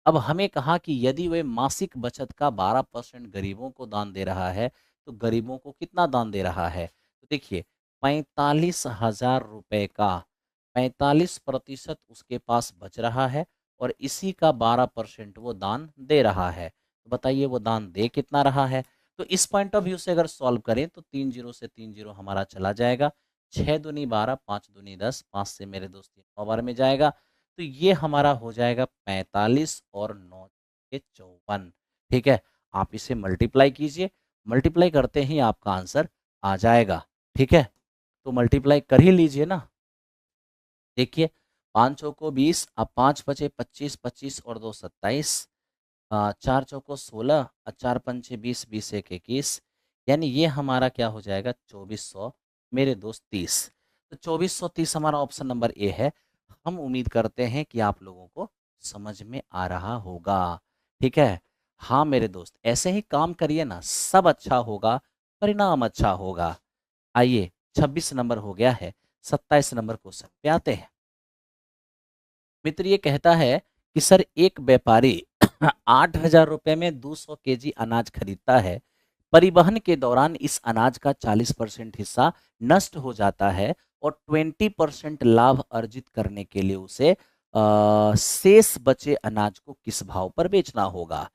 अब हमें कहा कि यदि वे मासिक बचत का 12% गरीबों को दान दे रहा है तो गरीबों को कितना दान दे रहा है, तो देखिए 45,000 रुपये का 45% उसके पास बच रहा है और इसी का 12% वो दान दे रहा है, तो बताइए वो दान दे कितना रहा है। तो इस पॉइंट ऑफ व्यू से अगर सॉल्व करें तो 3 जीरो से 3 जीरो हमारा चला जाएगा, 6 दूनी 12, 5 दूनी 10, 5 से मेरे दोस्त 9 बार में जाएगा, तो ये हमारा हो जाएगा 45 और 9 के 54। ठीक है, आप इसे मल्टीप्लाई कीजिए, मल्टीप्लाई करते ही आपका आंसर आ जाएगा। ठीक है, तो मल्टीप्लाई कर ही लीजिए ना। देखिए 5 चौको 20, अब 5 बचे 25, 25 और 2 27, 4 चौको 16 और 4 पंचे 20, 20 एक 21, यानी ये हमारा क्या हो जाएगा 2400 मेरे दोस्त 30। तो 2430 हमारा ऑप्शन नंबर ए है। हम उम्मीद करते हैं कि आप लोगों को समझ में आ रहा होगा। ठीक है, हाँ मेरे दोस्त ऐसे ही काम करिए ना, सब अच्छा होगा, परिणाम अच्छा होगा। आइए 26 नंबर हो गया है, 27 नंबर क्वेश्चन पे आते हैं। मित्र ये कहता है कि सर एक व्यापारी 8,000 रुपये में 200 kg अनाज खरीदता है, परिवहन के दौरान इस अनाज का 40% हिस्सा नष्ट हो जाता है और 20% लाभ अर्जित करने के लिए उसे शेष बचे अनाज को किस भाव पर बेचना होगा।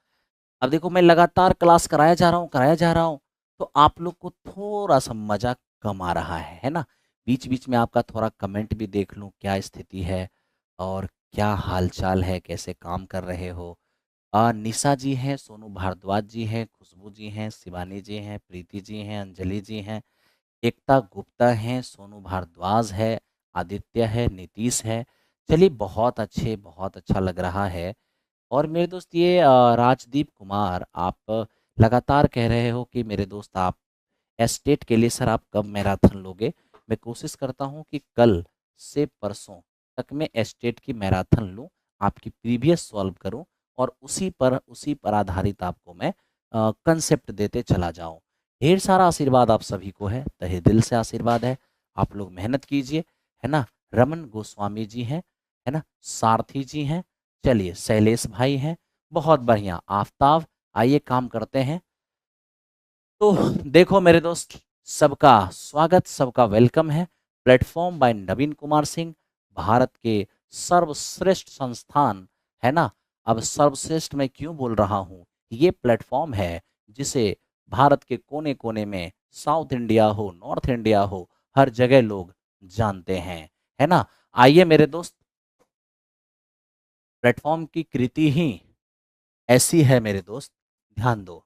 अब देखो मैं लगातार क्लास कराया जा रहा हूँ कराया जा रहा हूँ, तो आप लोग को थोड़ा सा मजा कम आ रहा है ना। बीच बीच में आपका थोड़ा कमेंट भी देख लूँ क्या स्थिति है और क्या हालचाल है, कैसे काम कर रहे हो। निशा जी हैं, सोनू भारद्वाज जी हैं, खुशबू जी हैं, शिवानी जी हैं, प्रीति जी हैं, अंजलि जी हैं, एकता गुप्ता हैं, सोनू भारद्वाज है, आदित्य है, नीतीश है। चलिए बहुत अच्छे, बहुत अच्छा लग रहा है। और मेरे दोस्त ये राजदीप कुमार, आप लगातार कह रहे हो कि मेरे दोस्त आप एस्टेट के लिए सर आप कब मैराथन लोगे। मैं कोशिश करता हूँ कि कल से परसों तक मैं एस्टेट की मैराथन लूँ, आपकी प्रीवियस सॉल्व करूँ और उसी पर आधारित आपको मैं कंसेप्ट देते चला जाऊँ। ढेर सारा आशीर्वाद आप सभी को है, तहे दिल से आशीर्वाद है। आप लोग मेहनत कीजिए, है ना। रमन गोस्वामी जी हैं, है ना, सारथी जी हैं, चलिए शैलेश भाई हैं, बहुत बढ़िया। आफ्ताब, आइए काम करते हैं। तो देखो मेरे दोस्त, सबका स्वागत, सबका वेलकम है। प्लेटफॉर्म बाय नवीन कुमार सिंह, भारत के सर्वश्रेष्ठ संस्थान, है ना। अब सर्वश्रेष्ठ मैं क्यों बोल रहा हूँ, ये प्लेटफॉर्म है जिसे भारत के कोने कोने में, साउथ इंडिया हो, नॉर्थ इंडिया हो, हर जगह लोग जानते हैं, है ना। आइए मेरे दोस्त, प्लेटफॉर्म की कृति ही ऐसी है मेरे दोस्त, ध्यान दो।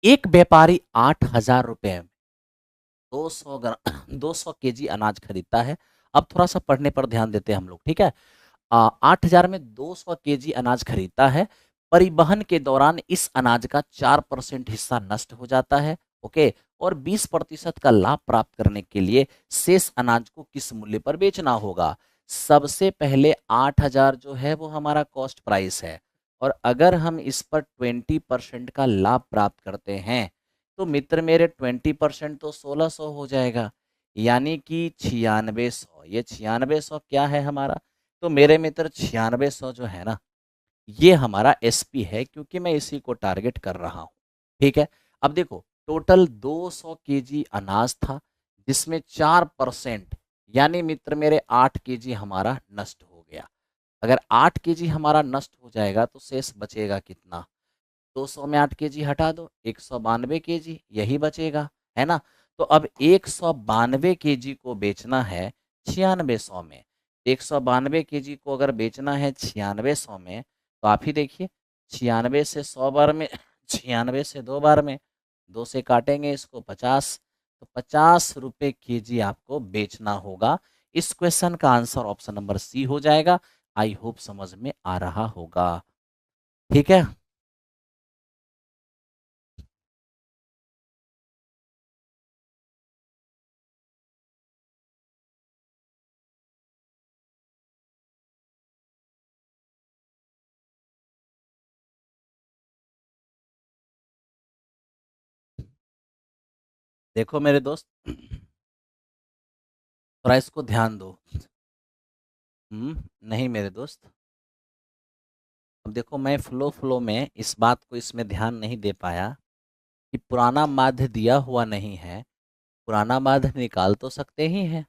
एक व्यापारी 8,000 रुपए 200 ग्राम 200 केजी अनाज खरीदता है। अब थोड़ा सा पढ़ने पर ध्यान देते हैं हम लोग, ठीक है। 8,000 में 200 केजी अनाज खरीदता है। परिवहन के दौरान इस अनाज का 4% हिस्सा नष्ट हो जाता है, ओके। और 20% का लाभ प्राप्त करने के लिए शेष अनाज को किस मूल्य पर बेचना होगा। सबसे पहले 8,000 जो है वो हमारा कॉस्ट प्राइस है, और अगर हम इस पर 20% का लाभ प्राप्त करते हैं तो मित्र मेरे 20% तो 1,600 हो जाएगा, यानी कि 9600। ये 9600 क्या है हमारा, तो मेरे मित्र 9600 जो है ना, ये हमारा एसपी है, क्योंकि मैं इसी को टारगेट कर रहा हूँ, ठीक है। अब देखो, टोटल 200 केजी अनाज था, जिसमें 4% यानी मित्र मेरे 8 केजी हमारा नष्ट हो गया। अगर 8 केजी हमारा नष्ट हो जाएगा तो शेष बचेगा कितना, 200 में 8 केजी हटा दो, 192 केजी यही बचेगा, है ना। तो अब 192 केजी को बेचना है 9600 में। 192 केजी को अगर बेचना है 9600 में, तो आप ही देखिए, 96 से 100 बार में 96 से 2 बार में, 2 से काटेंगे इसको 50, तो 50 रुपये केजी आपको बेचना होगा। इस क्वेश्चन का आंसर ऑप्शन नंबर सी हो जाएगा। आई होप समझ में आ रहा होगा, ठीक है। देखो मेरे दोस्त, थोड़ा इसको ध्यान दो। नहीं मेरे दोस्त, अब देखो मैं फ्लो फ्लो में इस बात को इसमें ध्यान नहीं दे पाया कि पुराना माध्य दिया हुआ नहीं है। पुराना माध्य निकाल तो सकते ही हैं,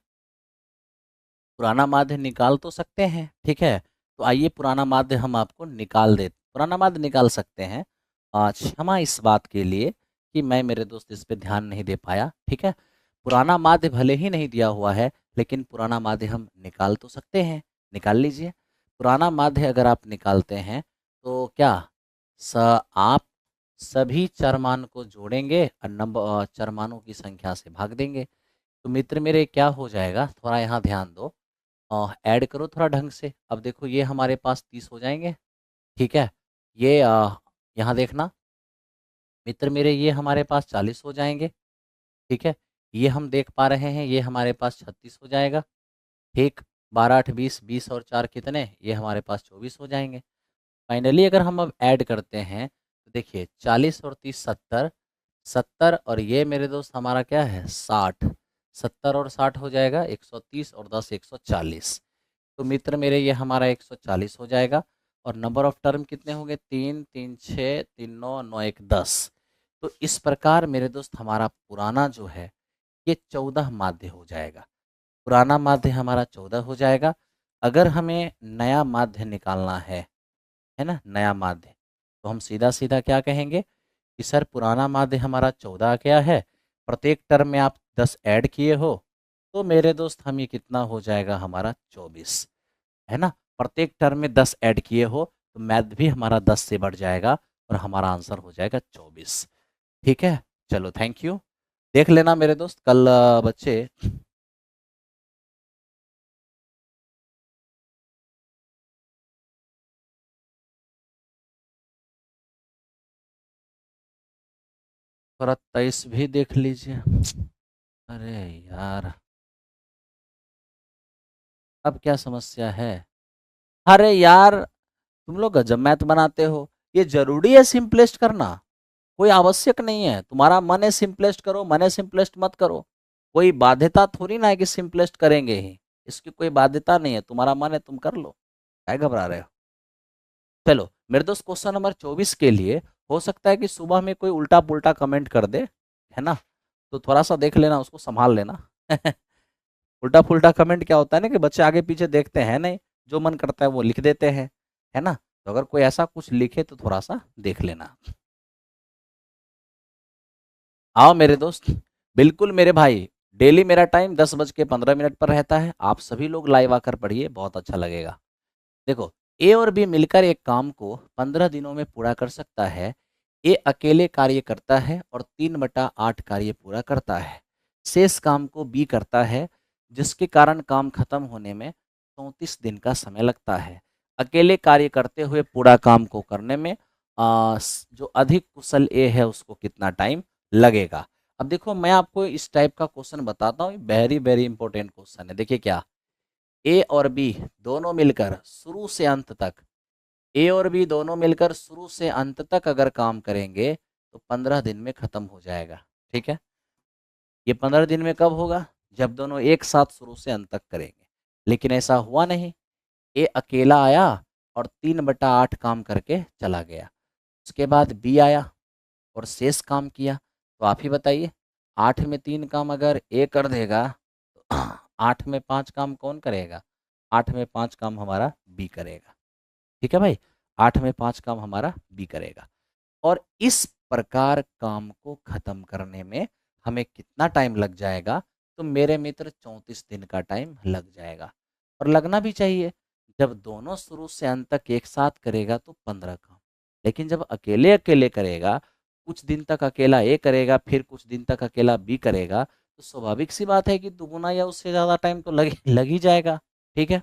पुराना माध्य निकाल तो सकते हैं, ठीक है। तो आइए पुराना माध्य हम आपको निकाल दे, पुराना माध्य निकाल सकते हैं। क्षमा इस बात के लिए कि मैं मेरे दोस्त इस पे ध्यान नहीं दे पाया, ठीक है। पुराना माध्य भले ही नहीं दिया हुआ है, लेकिन पुराना माध्य हम निकाल तो सकते हैं। निकाल लीजिए। पुराना माध्य अगर आप निकालते हैं तो क्या आप सभी चरमान को जोड़ेंगे और नंबर चरमानों की संख्या से भाग देंगे। तो मित्र मेरे क्या हो जाएगा, थोड़ा यहाँ ध्यान दो। ऐड करो थोड़ा ढंग से। अब देखो ये हमारे पास 30 हो जाएंगे, ठीक है। ये यहाँ देखना मित्र मेरे, ये हमारे पास 40 हो जाएंगे, ठीक है। ये हम देख पा रहे हैं, ये हमारे पास 36 हो जाएगा, ठीक। 12 8 20, 20 और 4 कितने, ये हमारे पास 24 हो जाएंगे। फाइनली अगर हम अब ऐड करते हैं तो देखिए 40 और 30 70, 70 और ये मेरे दोस्त हमारा क्या है 60, 70 और 60 हो जाएगा 130 और 10 140। तो मित्र मेरे ये हमारा 140 हो जाएगा। और नंबर ऑफ टर्म कितने होंगे, 3 3 6 3 9 9 1 10। तो इस प्रकार मेरे दोस्त हमारा पुराना जो है ये 14 माध्य हो जाएगा। पुराना माध्य हमारा 14 हो जाएगा। अगर हमें नया माध्य निकालना है ना, नया माध्य, तो हम सीधा सीधा क्या कहेंगे कि सर पुराना माध्य हमारा 14 क्या है, प्रत्येक टर्म में आप 10 ऐड किए हो, तो मेरे दोस्त हम ये कितना हो जाएगा हमारा 24, है ना। प्रत्येक टर्म में 10 ऐड किए हो तो मैथ भी हमारा 10 से बढ़ जाएगा और हमारा आंसर हो जाएगा 24, ठीक है। चलो थैंक यू। देख लेना मेरे दोस्त कल बच्चे। थोड़ा 23 भी देख लीजिए। अरे यार, अब क्या समस्या है। अरे यार, तुम लोग गजब मैथ बनाते हो, ये जरूरी है सिंपलेस्ट करना। कोई आवश्यक नहीं है, तुम्हारा मन है सिंपलेस्ट करो, मन है सिंपलेस्ट मत करो, कोई बाध्यता थोड़ी ना है कि सिंपलेस्ट करेंगे ही, इसकी कोई बाध्यता नहीं है, तुम्हारा मन है तुम कर लो, क्या घबरा रहे हो। चलो मेरे दोस्त क्वेश्चन नंबर 24 के लिए हो सकता है कि सुबह में कोई उल्टा पुल्टा कमेंट कर दे, है ना, तो थोड़ा सा देख लेना, उसको संभाल लेना। उल्टा पुल्टा कमेंट क्या होता है ना कि बच्चे आगे पीछे देखते हैं नहीं, जो मन करता है वो लिख देते हैं, है ना, तो अगर कोई ऐसा कुछ लिखे तो थोड़ा सा देख लेना। आओ मेरे दोस्त, बिल्कुल मेरे भाई, डेली मेरा टाइम 10:15 पर रहता है, आप सभी लोग लाइव आकर पढ़िए, बहुत अच्छा लगेगा। देखो, ए और बी मिलकर एक काम को 15 दिनों में पूरा कर सकता है। ए अकेले कार्य करता है और 3/8 कार्य पूरा करता है। शेष काम को बी करता है, जिसके कारण काम खत्म होने में 34 दिन का समय लगता है। अकेले कार्य करते हुए पूरा काम को करने में जो अधिक कुशल ए है उसको कितना टाइम लगेगा। अब देखो मैं आपको इस टाइप का क्वेश्चन बताता हूँ, वेरी वेरी इंपॉर्टेंट क्वेश्चन है। देखिए क्या, ए और बी दोनों मिलकर शुरू से अंत तक, ए और बी दोनों मिलकर शुरू से अंत तक अगर काम करेंगे तो 15 दिन में खत्म हो जाएगा। ठीक है, ये 15 दिन में कब होगा, जब दोनों एक साथ शुरू से अंत तक करेंगे। लेकिन ऐसा हुआ नहीं, ए अकेला आया और 3/8 काम करके चला गया। उसके बाद बी आया और शेष काम किया। तो आप ही बताइए, 8 में 3 काम अगर ए कर देगा तो 8 में 5 काम कौन करेगा, 8 में 5 काम हमारा बी करेगा। ठीक है भाई, 8 में 5 काम हमारा बी करेगा। और इस प्रकार काम को खत्म करने में हमें कितना टाइम लग जाएगा, तो मेरे मित्र 34 दिन का टाइम लग जाएगा। और लगना भी चाहिए, जब दोनों शुरू से अंत तक एक साथ करेगा तो 15 काम, लेकिन जब अकेले अकेले करेगा, कुछ दिन तक अकेला ए करेगा, फिर कुछ दिन तक अकेला बी करेगा, तो स्वाभाविक सी बात है कि दुगुना या उससे ज़्यादा टाइम तो लग ही जाएगा। ठीक है,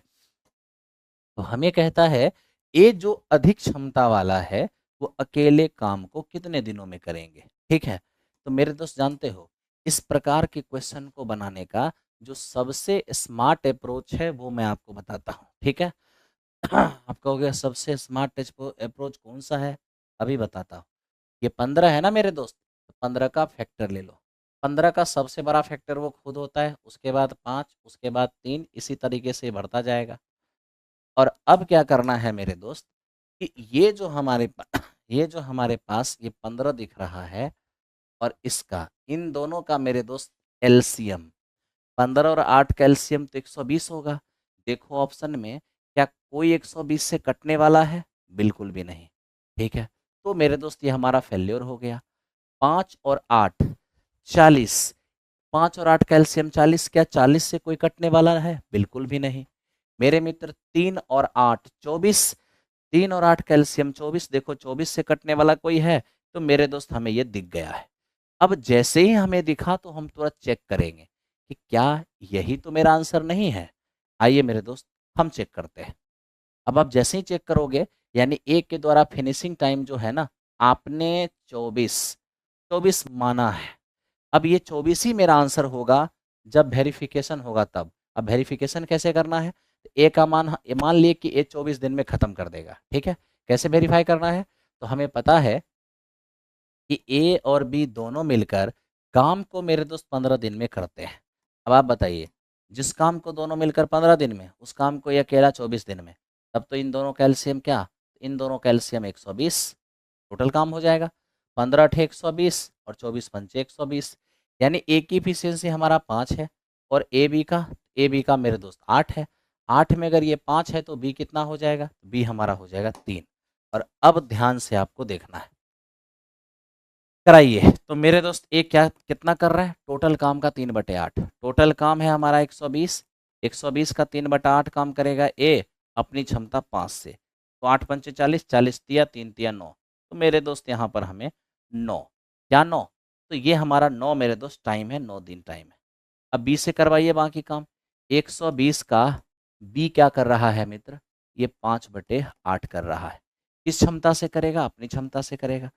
तो हमें कहता है ए जो अधिक क्षमता वाला है वो अकेले काम को कितने दिनों में करेंगे। ठीक है, तो मेरे दोस्त जानते हो, इस प्रकार के क्वेश्चन को बनाने का जो सबसे स्मार्ट अप्रोच है वो मैं आपको बताता हूँ। ठीक है, आप कहोगे सबसे स्मार्ट अप्रोच कौन सा है, अभी बताता हूँ। ये 15 है ना मेरे दोस्त, 15 का फैक्टर ले लो। 15 का सबसे बड़ा फैक्टर वो खुद होता है, उसके बाद 5, उसके बाद 3, इसी तरीके से बढ़ता जाएगा। और अब क्या करना है मेरे दोस्त, कि ये जो हमारे पास ये 15 दिख रहा है, और इसका इन दोनों का मेरे दोस्त एलसीएम, 15 और 8 का एलसीएम तो 120 होगा। देखो ऑप्शन में, क्या कोई 120 से कटने वाला है, बिल्कुल भी नहीं। ठीक है, तो मेरे दोस्त ये हमारा फेल्योर हो गया। 5 और 8 40, 5 और 8 का एलसीएम 40, क्या 40 से कोई कटने वाला है, बिल्कुल भी नहीं। मेरे मित्र 3 और 8 24, 3 और 8 कैल्शियम 24, देखो 24 से कटने वाला कोई है, तो मेरे दोस्त हमें ये दिख गया है। अब जैसे ही हमें दिखा तो हम तुरंत चेक करेंगे कि क्या यही तो मेरा आंसर नहीं है। आइए मेरे दोस्त हम चेक करते हैं। अब आप जैसे ही चेक करोगे, यानी ए के द्वारा फिनिशिंग टाइम जो है ना, आपने 24 माना है। अब ये 24 ही मेरा आंसर होगा जब वेरिफिकेशन होगा तब। अब वेरिफिकेशन कैसे करना है, ए का मान लिए कि ए 24 दिन में खत्म कर देगा। ठीक है, कैसे वेरीफाई करना है, तो हमें पता है कि ए और बी दोनों मिलकर काम को मेरे दोस्त 15 दिन में करते हैं। अब आप बताइए, जिस काम को दोनों मिलकर 15 दिन में, उस काम को ये अकेला 24 दिन में, तब तो इन दोनों कैल्शियम क्या, इन दोनों कैल्शियम 120 टोटल काम हो जाएगा। 15 अठे 120 और 24 पंचे 120, यानी ए की इफिशियंसी हमारा 5 है, और ए बी का मेरे दोस्त 8 है। 8 में अगर ये 5 है तो बी कितना हो जाएगा, बी हमारा हो जाएगा 3। और अब ध्यान से आपको देखना है, कराइए। तो मेरे दोस्त ए क्या कितना कर रहा है, टोटल काम का 3/8, टोटल काम है हमारा 120, 120 का 3/8 काम करेगा ए अपनी क्षमता 5 से, तो 8 पंचे 40, 40 तिया 3 तिया 9, तो मेरे दोस्त यहाँ पर हमें 9, क्या 9, तो ये हमारा 9 मेरे दोस्त टाइम है, 9 दिन टाइम है। अब बी से करवाइए बाकी काम। 120 का बी क्या कर रहा है मित्र, ये 5/8 कर रहा है। किस क्षमता से करेगा, अपनी क्षमता से करेगा।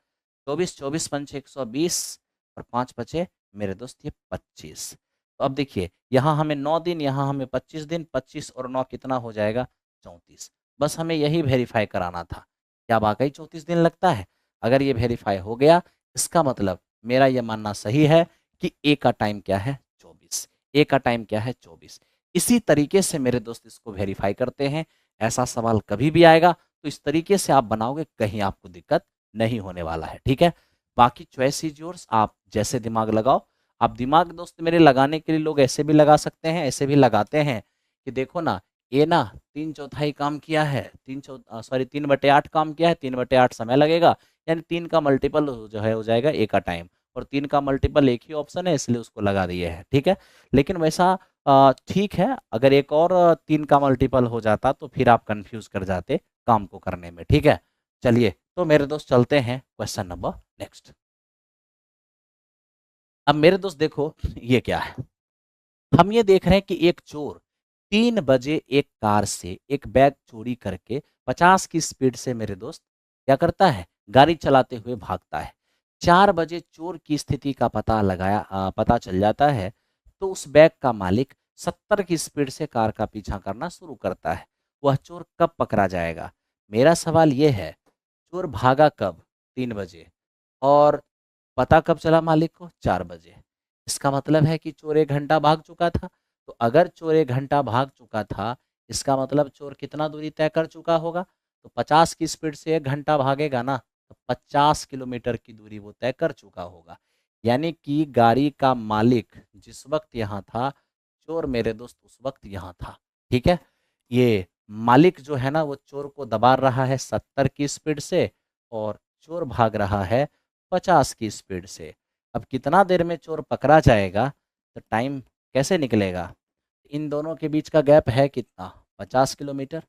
24, 24 पंचे 120 और 5 बचे मेरे दोस्त ये 25। तो अब देखिए, यहाँ हमें 9 दिन, यहाँ हमें 25 दिन, 25 और 9 कितना हो जाएगा, 34। बस हमें यही वेरीफाई कराना था, क्या वाकई 34 दिन लगता है। अगर ये वेरीफाई हो गया, इसका मतलब मेरा यह मानना सही है कि ए का टाइम क्या है 24, ए का टाइम क्या है 24। इसी तरीके से मेरे दोस्त इसको वेरीफाई करते हैं। ऐसा सवाल कभी भी आएगा तो इस तरीके से आप बनाओगे, कहीं आपको दिक्कत नहीं होने वाला है, ठीक है। बाकी चॉइस इज योर्स, आप जैसे दिमाग लगाओ। आप दिमाग दोस्त मेरे लगाने के लिए लोग ऐसे भी लगा सकते हैं, ऐसे भी लगाते हैं कि देखो ना, ए ना 3/4 काम किया है, 3/8 काम किया है, 3/8 समय लगेगा, यानी 3 का मल्टीपल जो है हो जाएगा ए का टाइम, और 3 का मल्टीपल एक ही ऑप्शन है इसलिए उसको लगा दिए है, ठीक है। लेकिन वैसा ठीक है, अगर एक और 3 का मल्टीपल हो जाता तो फिर आप कंफ्यूज कर जाते काम को करने में, ठीक है। चलिए तो मेरे दोस्त चलते हैं क्वेश्चन नंबर नेक्स्ट। अब मेरे दोस्त देखो ये क्या है, हम ये देख रहे हैं कि एक चोर 3 बजे एक कार से एक बैग चोरी करके 50 की स्पीड से मेरे दोस्त क्या करता है, गाड़ी चलाते हुए भागता है। 4 बजे चोर की स्थिति का पता चल जाता है, तो उस बैग का मालिक 70 की स्पीड से कार का पीछा करना शुरू करता है। वह चोर कब पकड़ा जाएगा? मेरा सवाल ये है, चोर भागा कब? 3 बजे, और पता कब चला मालिक को? 4 बजे। इसका मतलब है कि चोर 1 घंटा भाग चुका था। तो अगर चोर 1 घंटा भाग चुका था, इसका मतलब चोर कितना दूरी तय कर चुका होगा? तो 50 की स्पीड से 1 घंटा भागेगा ना, तो 50 किलोमीटर की दूरी वो तय कर चुका होगा। यानी कि गाड़ी का मालिक जिस वक्त यहाँ था, चोर मेरे दोस्त उस वक्त यहाँ था, ठीक है। ये मालिक जो है ना, वो चोर को दबा रहा है 70 की स्पीड से, और चोर भाग रहा है 50 की स्पीड से। अब कितना देर में चोर पकड़ा जाएगा, तो टाइम कैसे निकलेगा? इन दोनों के बीच का गैप है कितना? 50 किलोमीटर।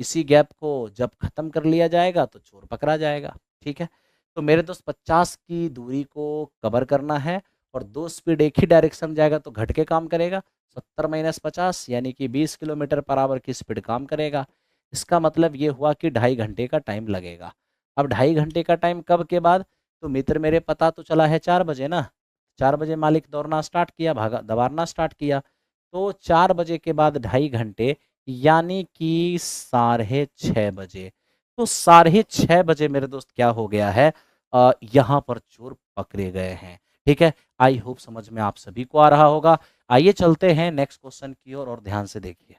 इसी गैप को जब खत्म कर लिया जाएगा तो चोर पकड़ा जाएगा, ठीक है। तो मेरे दोस्त 50 की दूरी को कवर करना है, और 2 स्पीड एक ही डायरेक्शन में जाएगा तो घट के काम करेगा। 70 माइनस 50 यानी कि 20 किलोमीटर पर आवर की स्पीड काम करेगा। इसका मतलब ये हुआ कि 2.5 घंटे का टाइम लगेगा। अब 2.5 घंटे का टाइम कब के बाद? तो मित्र मेरे पता तो चला है 4 बजे ना। 4 बजे मालिक दौड़ना स्टार्ट किया, भागा दबाना स्टार्ट किया, तो 4 बजे के बाद 2.5 घंटे यानी कि 6:30 बजे। तो 6:30 बजे मेरे दोस्त क्या हो गया है, यहाँ पर चोर पकड़े गए हैं, ठीक है। आई होप समझ में आप सभी को आ रहा होगा। आइए चलते हैं नेक्स्ट क्वेश्चन की ओर, और ध्यान से देखिए।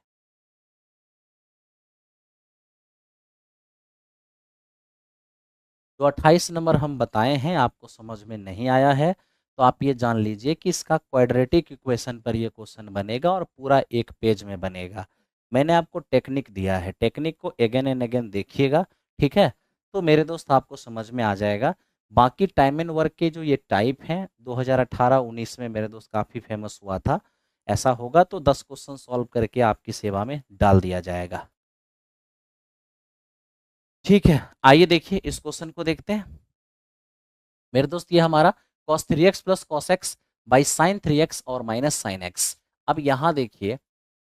जो 28 नंबर हम बताए हैं आपको समझ में नहीं आया है, तो आप ये जान लीजिए कि इसका क्वाड्रेटिक इक्वेशन पर ये क्वेश्चन बनेगा, और पूरा एक पेज में बनेगा। मैंने आपको टेक्निक दिया है, टेक्निक को अगेन एंड अगेन देखिएगा, ठीक है। तो मेरे दोस्त आपको समझ में आ जाएगा। बाकी टाइम एंड वर्क के जो ये टाइप हैं 2018-19 में मेरे दोस्त काफ़ी फेमस हुआ था। ऐसा होगा तो 10 क्वेश्चन सॉल्व करके आपकी सेवा में डाल दिया जाएगा, ठीक है। आइए देखिए इस क्वेश्चन को देखते हैं। मेरे दोस्त ये हमारा cos 3x plus cos x by sine 3x और माइनस साइन एक्स। अब यहाँ देखिए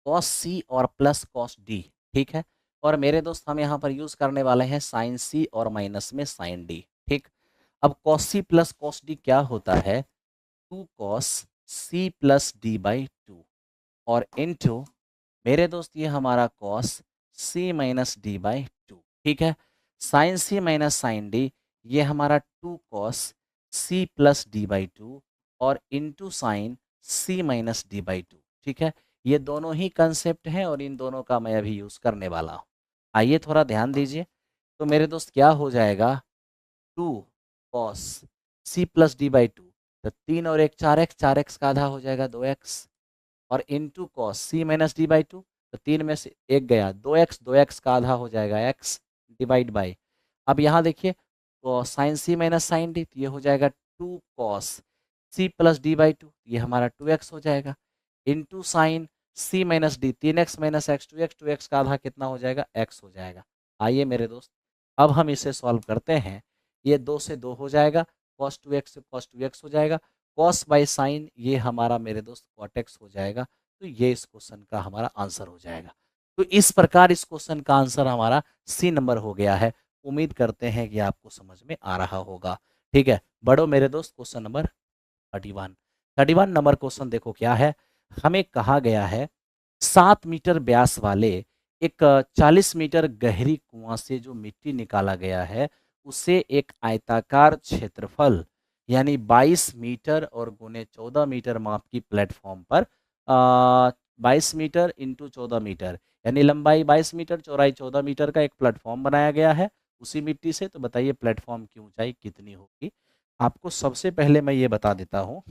cos c और प्लस cos d, ठीक है। और मेरे दोस्त हम यहाँ पर यूज करने वाले हैं साइन c और माइनस में साइन d, ठीक। अब cos c plus cos d क्या होता है? 2 cos c plus d by 2, और इनटू मेरे दोस्त ये हमारा cos c minus d by 2, ठीक है। Sine c minus sine d ये हमारा 2 cos c plus d by 2, और into sine c minus d by 2, ठीक है। ये दोनों ही कंसेप्ट हैं, और इन दोनों का मैं अभी यूज़ करने वाला हूँ। आइए थोड़ा ध्यान दीजिए। तो मेरे दोस्त क्या हो जाएगा, 2 cos c plus d by 2, तो 3 और 1 4x, 4x का आधा हो जाएगा 2x, और into cos c minus d by 2, तो 3 में से 1 गया, 2x, 2x का आधा हो जाएगा x डिवाइड बाई। अब यहाँ देखिए तो sine c minus sine d, तो ये हो जाएगा 2 cos c plus d by 2, ये हमारा 2x हो जाएगा, into sine c minus d, 3x minus x 2x, 2x का आधा कितना हो जाएगा, x हो जाएगा। आइए मेरे दोस्त अब हम इसे सॉल्व करते हैं। ये 2 से 2 हो जाएगा, cos 2x से cos 2x हो जाएगा, कॉस बाई साइन ये हमारा मेरे दोस्त कॉटेक्स हो जाएगा। तो ये इस क्वेश्चन का हमारा आंसर हो जाएगा। तो इस प्रकार इस क्वेश्चन का आंसर हमारा सी नंबर हो गया है। उम्मीद करते हैं कि आपको समझ में आ रहा होगा, ठीक है। बढ़ो मेरे दोस्त क्वेश्चन नंबर 31 नंबर क्वेश्चन देखो क्या है। हमें कहा गया है 7 मीटर व्यास वाले एक 40 मीटर गहरी कुआं से जो मिट्टी निकाला गया है, उसे एक आयताकार क्षेत्रफल यानी 22 मीटर और गुने 14 मीटर माप की प्लेटफॉर्म पर 22 मीटर इंटू 14 मीटर, यानी लंबाई 22 मीटर चौड़ाई 14 मीटर का एक प्लेटफॉर्म बनाया गया है उसी मिट्टी से। तो बताइए प्लेटफॉर्म की ऊंचाई कितनी होगी। आपको सबसे पहले मैं ये बता देता हूँ,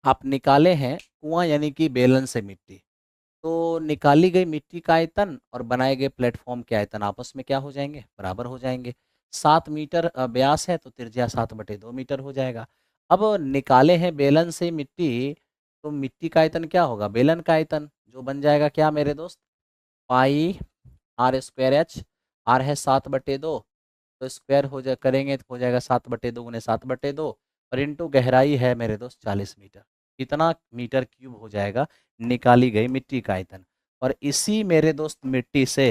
आप निकाले हैं कुआं यानी कि बेलन से मिट्टी, तो निकाली गई मिट्टी का आयतन और बनाए गए प्लेटफॉर्म के आयतन आपस में क्या हो जाएंगे, बराबर हो जाएंगे। 7 मीटर व्यास है तो त्रिज्या 7/2 मीटर हो जाएगा। अब निकाले हैं बेलन से मिट्टी, तो मिट्टी का आयतन क्या होगा, बेलन का आयतन, जो बन जाएगा क्या मेरे दोस्त, पाई आर स्क्वायर एच। आर है 7/2, तो स्क्वायर करेंगे तो हो जाएगा 7/2 गुने 7/2, और इंटू गहराई है मेरे दोस्त 40 मीटर। इतना मीटर क्यूब हो जाएगा निकाली गई मिट्टी का आयतन। और इसी मेरे दोस्त मिट्टी से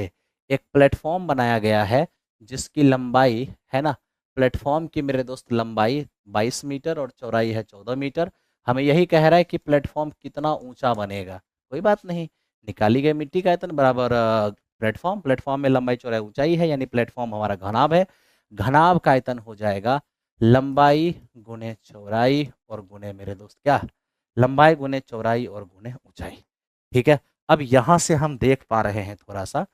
एक प्लेटफॉर्म बनाया गया है जिसकी लंबाई है ना, प्लेटफॉर्म की मेरे दोस्त लंबाई 22 मीटर और चौड़ाई है 14 मीटर। हमें यही कह रहा है कि प्लेटफॉर्म कितना ऊंचा बनेगा, कोई बात नहीं, निकाली गई मिट्टी का आयतन बराबर प्लेटफॉर्म, प्लेटफॉर्म में लंबाई चौड़ाई ऊंचाई है, यानी प्लेटफॉर्म हमारा घनाभ है। घनाभ का आयतन हो जाएगा लंबाई गुने चौड़ाई और गुने मेरे दोस्त क्या, लंबाई गुने चौड़ाई और गुने ऊंचाई। ठीक है, अब यहाँ से हम देख पा रहे हैं थोड़ा सा,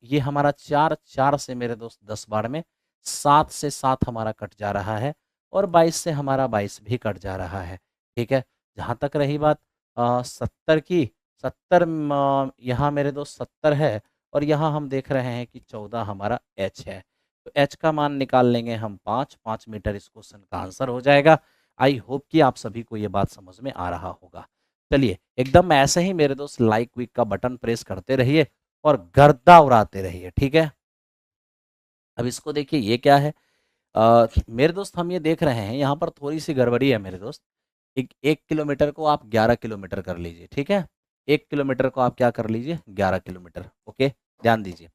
ये हमारा 4 4 से मेरे दोस्त 10 बार में 7 से 7 हमारा कट जा रहा है, और 22 से हमारा 22 भी कट जा रहा है। ठीक है, जहाँ तक रही बात 70 की, 70 यहाँ मेरे दोस्त 70 है, और यहाँ हम देख रहे हैं कि 14 हमारा एच है। तो एच का मान निकाल लेंगे हम 5 मीटर, इस क्वेश्चन का आंसर हो जाएगा। आई होप कि आप सभी को ये बात समझ में आ रहा होगा। चलिए एकदम ऐसे ही मेरे दोस्त लाइक क्विक का बटन प्रेस करते रहिए और गर्दा उड़ाते रहिए। ठीक है, अब इसको देखिए ये क्या है, मेरे दोस्त हम ये देख रहे हैं यहाँ पर थोड़ी सी गड़बड़ी है मेरे दोस्त। एक किलोमीटर को आप 11 किलोमीटर कर लीजिए। ठीक है, 1 किलोमीटर को आप क्या कर लीजिए, 11 किलोमीटर। ओके, ध्यान दीजिए,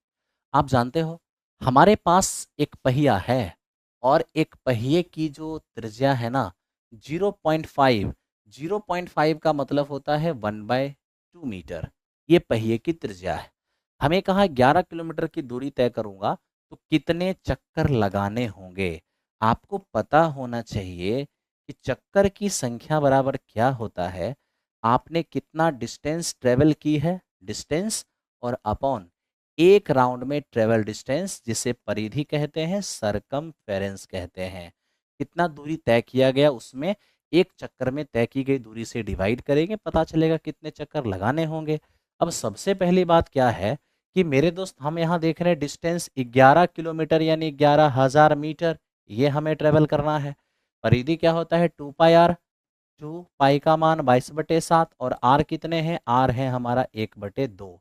आप जानते हो हमारे पास एक पहिया है, और एक पहिए की जो त्रिज्या है ना 0.5, 0.5 का मतलब होता है 1/2 मीटर, ये पहिए की त्रिज्या है। हमें कहा 11 किलोमीटर की दूरी तय करूंगा तो कितने चक्कर लगाने होंगे। आपको पता होना चाहिए कि चक्कर की संख्या बराबर क्या होता है, आपने कितना डिस्टेंस ट्रेवल की है, डिस्टेंस और अपॉन एक राउंड में ट्रेवल डिस्टेंस, जिसे परिधि कहते हैं, सरकमफेरेंस कहते हैं। कितना दूरी तय किया गया उसमें एक चक्कर में तय की गई दूरी से डिवाइड करेंगे, पता चलेगा कितने चक्कर लगाने होंगे। अब सबसे पहली बात क्या है कि मेरे दोस्त हम यहाँ देख रहे हैं डिस्टेंस 11 किलोमीटर यानी 11,000 मीटर, ये हमें ट्रेवल करना है। परिधि क्या होता है 2πr, 2 का मान 22/7, और r कितने हैं, r है हमारा 1/2।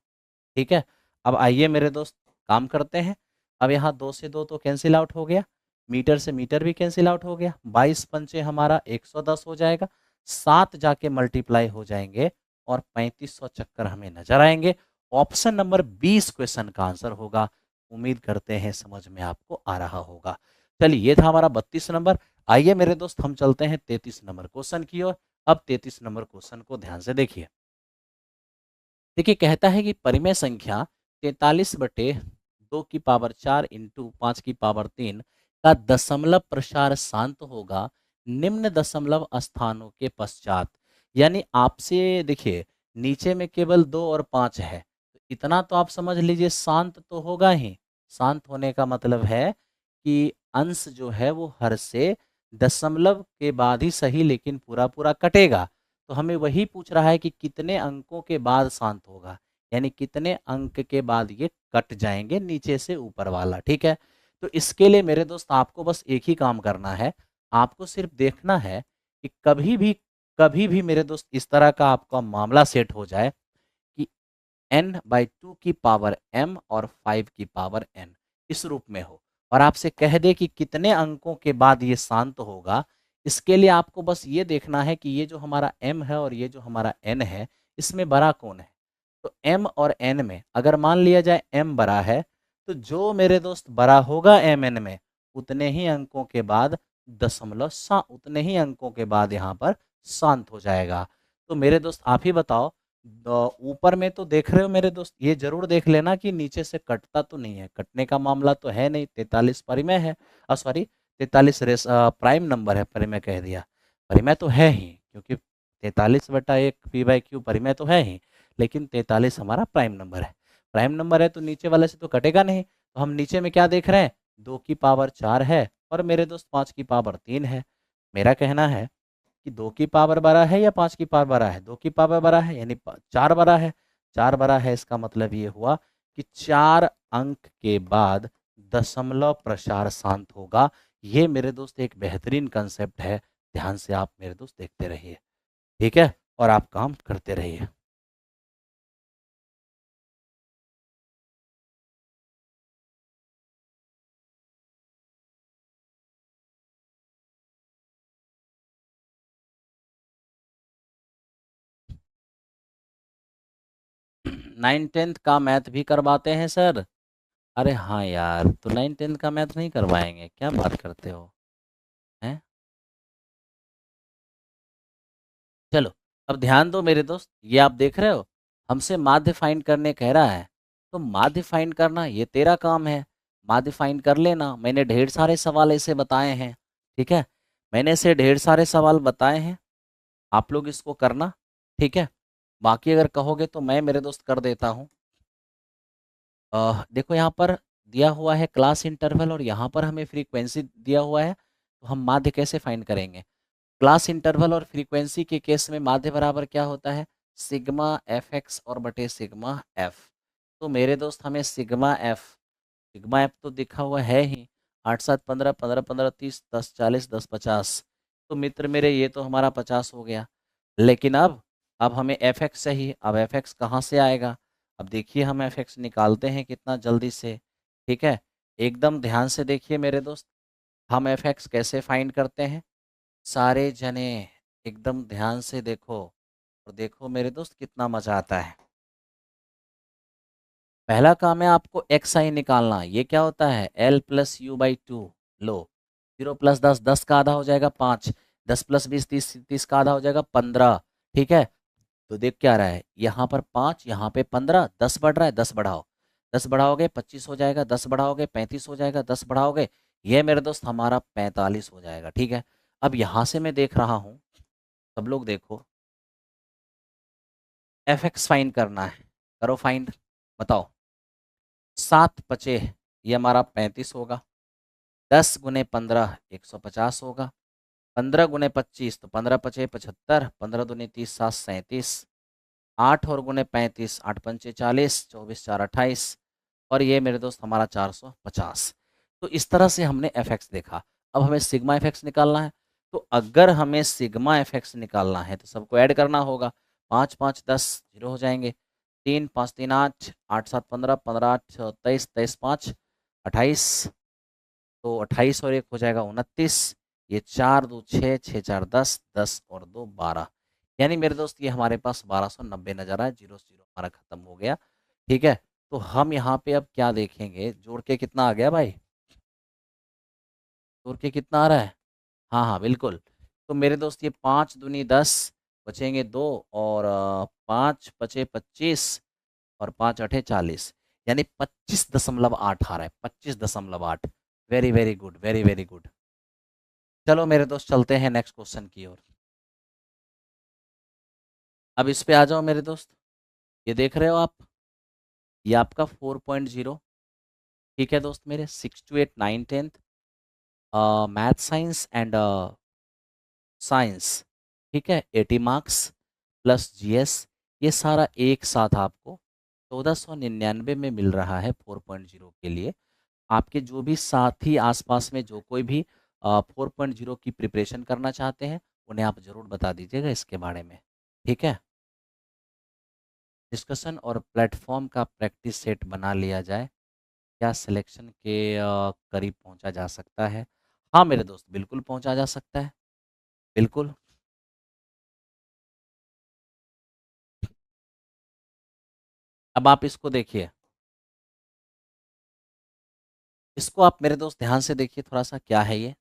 ठीक है, अब आइए मेरे दोस्त काम करते हैं। अब यहाँ 2 से 2 तो कैंसिल आउट हो गया, मीटर से मीटर भी कैंसिल आउट हो गया, 22 पंचे हमारा 110 हो जाएगा, 7 जाके मल्टीप्लाई हो जाएंगे और 3500 चक्कर हमें नजर आएंगे। ऑप्शन नंबर 20 क्वेश्चन का आंसर होगा। उम्मीद करते हैं समझ में आपको आ रहा होगा। चलिए ये था हमारा 32 नंबर। आइए मेरे दोस्त हम चलते हैं 33 नंबर क्वेश्चन की ओर। अब 33 नंबर क्वेश्चन को ध्यान से देखिए। देखिए कहता है कि परिमेय संख्या 43/2 की पावर 4 इंटू 5 की पावर 3 का दशमलव प्रसार शांत होगा निम्न दशमलव स्थानों के पश्चात। यानी आपसे देखिए नीचे में केवल 2 और 5 है, तो इतना तो आप समझ लीजिए शांत तो होगा ही। शांत होने का मतलब है कि अंश जो है वो हर से दशमलव के बाद ही सही, लेकिन पूरा पूरा कटेगा। तो हमें वही पूछ रहा है कि कितने अंकों के बाद शांत होगा, यानी कितने अंक के बाद ये कट जाएंगे नीचे से ऊपर वाला। ठीक है, तो इसके लिए मेरे दोस्त आपको बस एक ही काम करना है, आपको सिर्फ देखना है कि कभी भी मेरे दोस्त इस तरह का आपका मामला सेट हो जाए कि n/2 की पावर m और 5 की पावर n इस रूप में हो, और आपसे कह दे कि कितने अंकों के बाद ये शांत होगा। इसके लिए आपको बस ये देखना है कि ये जो हमारा m है और ये जो हमारा n है, इसमें बड़ा कौन है। तो m और n में अगर मान लिया जाए m बड़ा है, तो जो मेरे दोस्त बड़ा होगा mn में, उतने ही अंकों के बाद उतने ही अंकों के बाद यहाँ पर शांत हो जाएगा। तो मेरे दोस्त आप ही बताओ, ऊपर में तो देख रहे हो मेरे दोस्त, ये जरूर देख लेना कि नीचे से कटता तो नहीं है, कटने का मामला तो है नहीं, 43 परिमेय है, सॉरी 43 प्राइम नंबर है, परिमेय कह दिया। परिमेय तो है ही, क्योंकि 43/1 p/q परिमेय तो है ही, लेकिन 43 हमारा प्राइम नंबर है। प्राइम नंबर है तो नीचे वाले से तो कटेगा नहीं, तो हम नीचे में क्या देख रहे हैं, 2 की पावर 4 है और मेरे दोस्त 5 की पावर 3 है। मेरा कहना है कि 2 की पावर बड़ा है या 5 की पावर बड़ा है, 2 की पावर बड़ा है यानी 4 बड़ा है। 4 बड़ा है इसका मतलब ये हुआ कि 4 अंक के बाद दशमलव प्रसार शांत होगा। ये मेरे दोस्त एक बेहतरीन कंसेप्ट है, ध्यान से आप मेरे दोस्त देखते रहिए, ठीक है, और आप काम करते रहिए। नाइन टेंथ का मैथ भी करवाते हैं सर? अरे हाँ यार, तो नाइन टेंथ का मैथ नहीं करवाएंगे, क्या बात करते हो हैं? चलो, अब ध्यान दो मेरे दोस्त, ये आप देख रहे हो हमसे माध्य फाइंड करने कह रहा है, तो माध्य फाइंड करना ये तेरा काम है। माध्य फाइंड कर लेना, मैंने ढेर सारे सवाल ऐसे बताए हैं, ठीक है, मैंने ऐसे ढेर सारे सवाल बताए हैं, आप लोग इसको करना, ठीक है। बाकी अगर कहोगे तो मैं मेरे दोस्त कर देता हूँ। देखो यहाँ पर दिया हुआ है क्लास इंटरवल और यहाँ पर हमें फ्रीक्वेंसी दिया हुआ है, तो हम माध्य कैसे फाइंड करेंगे? क्लास इंटरवल और फ्रीक्वेंसी के केस में माध्य बराबर क्या होता है, सिग्मा एफ एक्स और बटे सिग्मा एफ। तो मेरे दोस्त हमें सिग्मा एफ तो दिखा हुआ है ही, 8 7 15 15 15 30 10 40 10 50, तो मित्र मेरे ये तो हमारा 50 हो गया। लेकिन अब हमें एफ एक्स चाहिए, अब एफ एक्स कहाँ से आएगा? अब देखिए हम एफ एक्स निकालते हैं कितना जल्दी से, ठीक है, एकदम ध्यान से देखिए मेरे दोस्त, हम एफ एक्स कैसे फाइंड करते हैं, सारे जने एकदम ध्यान से देखो, और देखो मेरे दोस्त कितना मजा आता है। पहला काम है आपको एक्स आई निकालना, ये क्या होता है, L plus you by two. लो, 0 + 10 10 का आधा हो जाएगा 5, 10 + 20 30 30 का आधा हो जाएगा 15, ठीक है। तो देख क्या रहा है, यहाँ पर 5, यहाँ पे 15, 10 बढ़ रहा है, 10 बढ़ाओ, 10 बढ़ाओगे 25 हो जाएगा, 10 बढ़ाओगे 35 हो जाएगा, 10 बढ़ाओगे, ये मेरे दोस्त हमारा 45 हो जाएगा, ठीक है। अब यहाँ से मैं देख रहा हूँ, सब लोग देखो, एफ एक्स फाइंड करना है, करो फाइंड, बताओ। 7 × 5 ये हमारा 35 होगा, 10 × 15 150 होगा, 15 × 25 तो 15 × 5 75, 15 × 2 = 30 7 37, 8 और गुने 35 8 × 5 = 40, 24 4 28, और ये मेरे दोस्त हमारा 450। तो इस तरह से हमने एफ एक्स देखा। अब हमें सिग्मा एफ एक्स निकालना है, तो अगर हमें सिग्मा एफ एक्स निकालना है तो सबको ऐड करना होगा, 5 5 10 जीरो हो जाएंगे, 3 5 3 8 8 7 15 15 8 23 23 5 28, तो 28 और 1 हो जाएगा 29, ये 4 2 6 6 4 10 10 और 2 12, यानी मेरे दोस्त ये हमारे पास 1290 नजर आया, जीरो जीरो हमारा खत्म हो गया, ठीक है। तो हम यहाँ पे अब क्या देखेंगे, जोड़ के कितना आ गया भाई, जोड़ के कितना आ रहा है, हाँ हाँ बिल्कुल। तो मेरे दोस्त ये 5 दूनी 10, बचेंगे 2, और 5 पचे 25 और 5 अठे 40, यानी 25.8 आ रहा है, 25.8। Very very good, very very good. चलो मेरे दोस्त चलते हैं नेक्स्ट क्वेश्चन की ओर। अब इस पे आ जाओ मेरे दोस्त, ये देख रहे हो आप, ये आपका 4.0, ठीक है दोस्त मेरे, 6 to 8 9 10th math science and science, ठीक है, 80 मार्क्स प्लस जीएस, ये सारा एक साथ आपको 1499 में मिल रहा है 4.0 के लिए। आपके जो भी साथी आसपास में जो कोई भी 4.0 की प्रिपरेशन करना चाहते हैं, उन्हें आप ज़रूर बता दीजिएगा इसके बारे में, ठीक है। डिस्कशन और प्लेटफॉर्म का प्रैक्टिस सेट बना लिया जाए, क्या सिलेक्शन के करीब पहुंचा जा सकता है? हाँ मेरे दोस्त, बिल्कुल पहुंचा जा सकता है, बिल्कुल। अब आप इसको देखिए, इसको आप मेरे दोस्त ध्यान से देखिए थोड़ा सा, क्या है ये,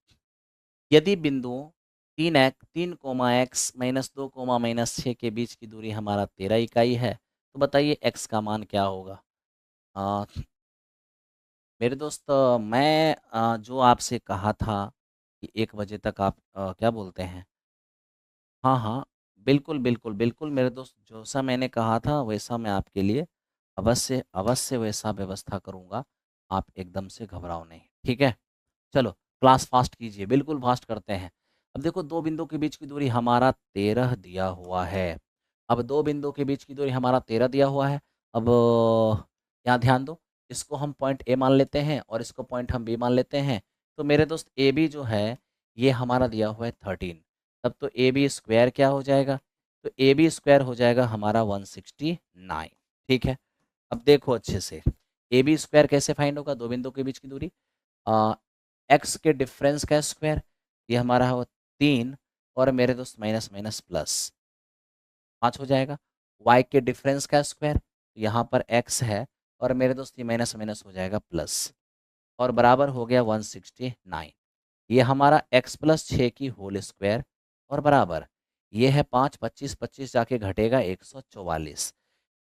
यदि बिंदुओं 3x -2, -2, -6 के बीच की दूरी हमारा 13 इकाई है, तो बताइए x का मान क्या होगा? अ, मेरे दोस्त, मैं जो आपसे कहा था कि 1 बजे तक आप क्या बोलते हैं, हाँ, हाँ, बिल्कुल, बिल्कुल, बिल्कुल मेरे दोस्त, जैसा मैंने कहा था वैसा मैं आपके लिए अवश्य, अवश्य वैसा व्यवस्था करूँगा। आप एकदम से घबराओ नहीं, ठीक है? चलो क्लास फास्ट कीजिए, बिल्कुल फास्ट करते हैं। अब देखो 2 बिंदु के बीच की दूरी हमारा 13 दिया हुआ है। अब 2 बिंदु के बीच की दूरी हमारा 13 दिया हुआ है। अब यहाँ ध्यान दो, इसको हम पॉइंट ए मान लेते हैं और इसको पॉइंट हम बी मान लेते हैं। तो मेरे दोस्त ए बी जो है ये हमारा दिया हुआ है 13। तब तो ए बी स्क्वायर क्या हो जाएगा? तो ए बी स्क्वायर हो जाएगा हमारा 169। ठीक है, अब देखो अच्छे से, ए बी स्क्वायर कैसे फाइंड होगा? 2 बिंदु के बीच की दूरी, एक्स के डिफरेंस का स्क्वायर, ये हमारा है 3, और मेरे दोस्त माइनस माइनस प्लस 5 हो जाएगा। वाई के डिफरेंस का स्क्वायर, यहाँ पर एक्स है और मेरे दोस्त ये माइनस माइनस हो जाएगा प्लस, और बराबर हो गया 169। ये हमारा x प्लस 6 की होल स्क्वायर, और बराबर ये है 5, 25, 25 जाके घटेगा 144।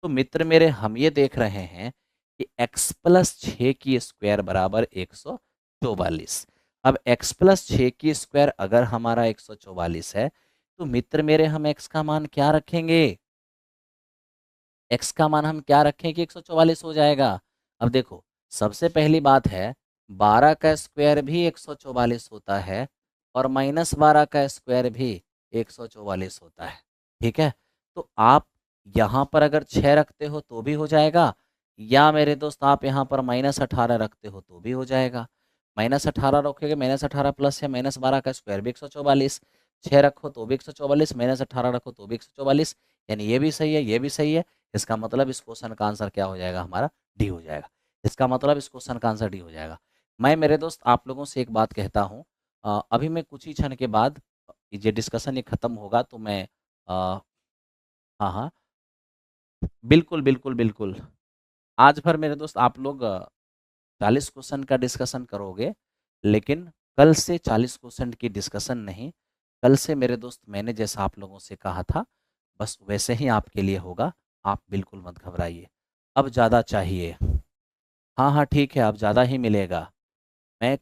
तो मित्र मेरे हम ये देख रहे हैं कि x प्लस 6 की स्क्वायर बराबर 144। अब x प्लस 6 की स्क्वायर अगर हमारा 144 है, तो मित्र मेरे हम x का मान क्या रखेंगे? x का मान हम क्या रखें कि 144 हो जाएगा? अब देखो, सबसे पहली बात है, 12 का स्क्वायर भी 144 होता है और माइनस 12 का स्क्वायर भी 144 होता है। ठीक है, तो आप यहाँ पर अगर 6 रखते हो तो भी हो जाएगा, या मेरे दोस्त आप यहाँ पर -18 रखते हो तो भी हो जाएगा। -18 रखोगे, -18 प्लस या -12 का स्क्वायर भी 144, 6 रखो तो भी 144, -18 रखो तो भी 144, यानी ये भी सही है, ये भी सही है। इसका मतलब इस क्वेश्चन का आंसर क्या हो जाएगा हमारा? डी हो जाएगा। इसका मतलब इस क्वेश्चन का आंसर डी हो जाएगा। मैं मेरे दोस्त आप लोगों से एक बात कहता हूँ, अभी मैं कुछ ही क्षण के बाद ये डिस्कशन ये खत्म होगा तो मैं हाँ हाँ, बिल्कुल बिल्कुल बिल्कुल, आज भर मेरे दोस्त आप लोग 40 क्वेश्चन का डिस्कशन करोगे, लेकिन कल से 40 क्वेश्चन की डिस्कशन नहीं, कल से मेरे दोस्त मैंने जैसा आप लोगों से कहा था बस वैसे ही आपके लिए होगा। आप बिल्कुल मत घबराइए। अब ज़्यादा चाहिए? हाँ हाँ ठीक है, अब ज़्यादा ही मिलेगा। मैं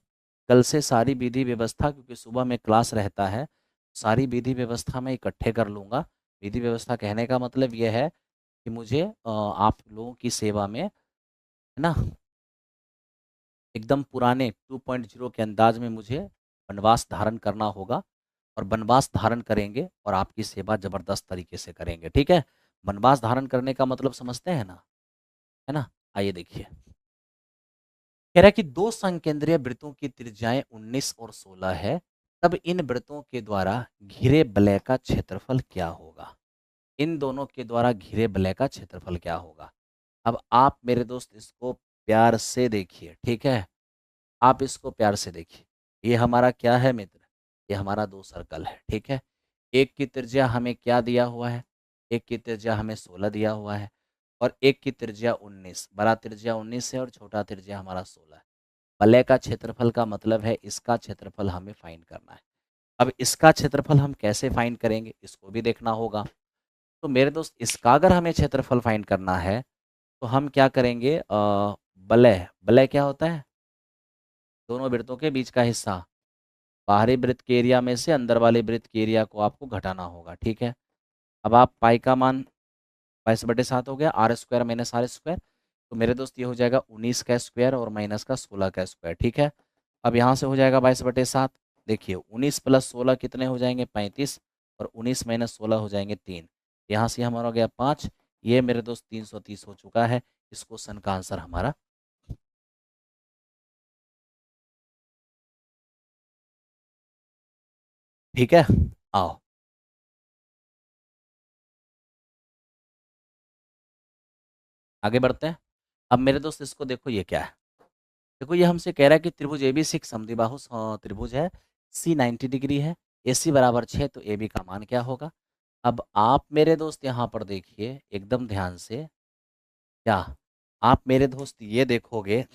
कल से सारी विधि व्यवस्था, क्योंकि सुबह में क्लास रहता है, सारी विधि व्यवस्था मैं इकट्ठे कर लूँगा। विधि व्यवस्था कहने का मतलब ये है कि मुझे आप लोगों की सेवा में, है ना, एकदम पुराने 2.0 के अंदाज में मुझे वनवास धारण करना होगा, और वनवास धारण करेंगे और आपकी सेवा ज़बरदस्त तरीके से करेंगे। ठीक है, वनवास धारण करने का मतलब समझते हैं ना, है ना? आइए देखिए, कह रहा है कि दो संकेंद्रीय वृत्तों की त्रिज्याएं 19 और 16 है, तब इन वृत्तों के द्वारा घिरे वलय का क्षेत्रफल क्या होगा? इन दोनों के द्वारा घिरे वलय का क्षेत्रफल क्या होगा? अब आप मेरे दोस्त इसको प्यार से देखिए, ठीक है? आप इसको प्यार से देखिए। ये हमारा क्या है मित्र? ये हमारा दो सर्कल है, ठीक है? एक की त्रिज्या हमें क्या दिया हुआ है? एक की त्रिज्या हमें 16 दिया हुआ है, और एक की त्रिज्या 19। बड़ा त्रिज्या 19 है और छोटा त्रिज्या हमारा 16 है। वलय का क्षेत्रफल का मतलब है इसका क्षेत्रफल हमें फाइंड करना है। अब इसका क्षेत्रफल हम कैसे फाइंड करेंगे इसको भी देखना होगा। तो मेरे दोस्त इसका अगर हमें क्षेत्रफल फाइंड करना है तो हम क्या करेंगे, वलय, वलय क्या होता है? दोनों वृत्तों के बीच का हिस्सा। बाहरी वृत्त के एरिया में से अंदर वाले वृत्त के एरिया को आपको घटाना होगा, ठीक है? अब आप पाई का मान 22/7 हो गया, r square minus r square, तो मेरे दोस्त ये हो जाएगा 19 का स्क्वायर और माइनस का 16 का स्क्वायर, ठीक है? अब यहाँ से हो जाएगा 22/7। देखिए 19 प्लस 16 कितने हो जाएंगे? 35, और 19 माइनस 16 हो जाएंगे 3। यहाँ से हमारा हो गया 5। ये मेरे दोस्त 330 हो चुका है। इस क्वेश्चन का आंसर हमारा, ठीक है? आओ आगे बढ़ते हैं। अब मेरे दोस्त इसको देखो, ये क्या है? देखो ये हमसे कह रहा है कि त्रिभुज एबीसी एक समद्विबाहु त्रिभुज है, सी 90 डिग्री है, AC बराबर 6, तो AB का मान क्या होगा? अब आप मेरे दोस्त यहाँ पर देखिए एकदम ध्यान से, क्या आप मेरे दोस्त ये देखोगे,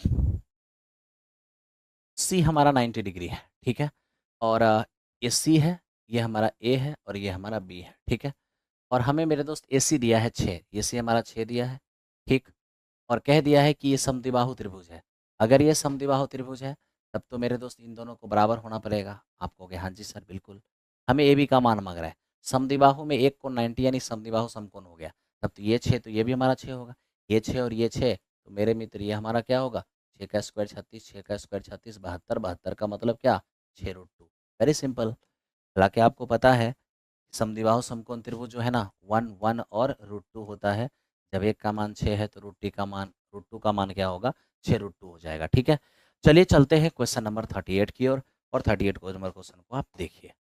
C हमारा 90 डिग्री है, ठीक है? और ये C है, ये हमारा A है और ये हमारा B है, ठीक है? और हमें मेरे दोस्त AC दिया है 6, ये C हमारा 6 दिया है, ठीक? और कह दिया है कि ये समद्विबाहु त्रिभुज है। अगर ये समद्विबाहु त्रिभुज है तब तो मेरे दोस्त इन दोनों को बराबर होना पड़ेगा। आप कहोगे हाँ जी सर बिल्कुल, हमें ए बी का मान मांग रहा है। समद्विबाहु में एक कोण 90 यानी समद्विबाहु समकोण हो गया। तब तो ये 6 तो ये भी हमारा 6 होगा, ये 6 और ये 6, तो मेरे मित्र ये हमारा क्या होगा, 6 का स्क्वायर 36, 6 का स्क्वायर 36, 72, 72 का मतलब क्या, 6√2। Very simple. हालांकि आपको पता है समद्विबाहु समकोण त्रिभुज जो है ना 1 1 और √2 होता है। जब एक का मान 6 है तो √2 का मान क्या होगा, 6√2 हो जाएगा। ठीक है, चलिए चलते हैं क्वेश्चन नंबर 38 की ओर। और 38 नंबर क्वेश्चन को आप देखिए।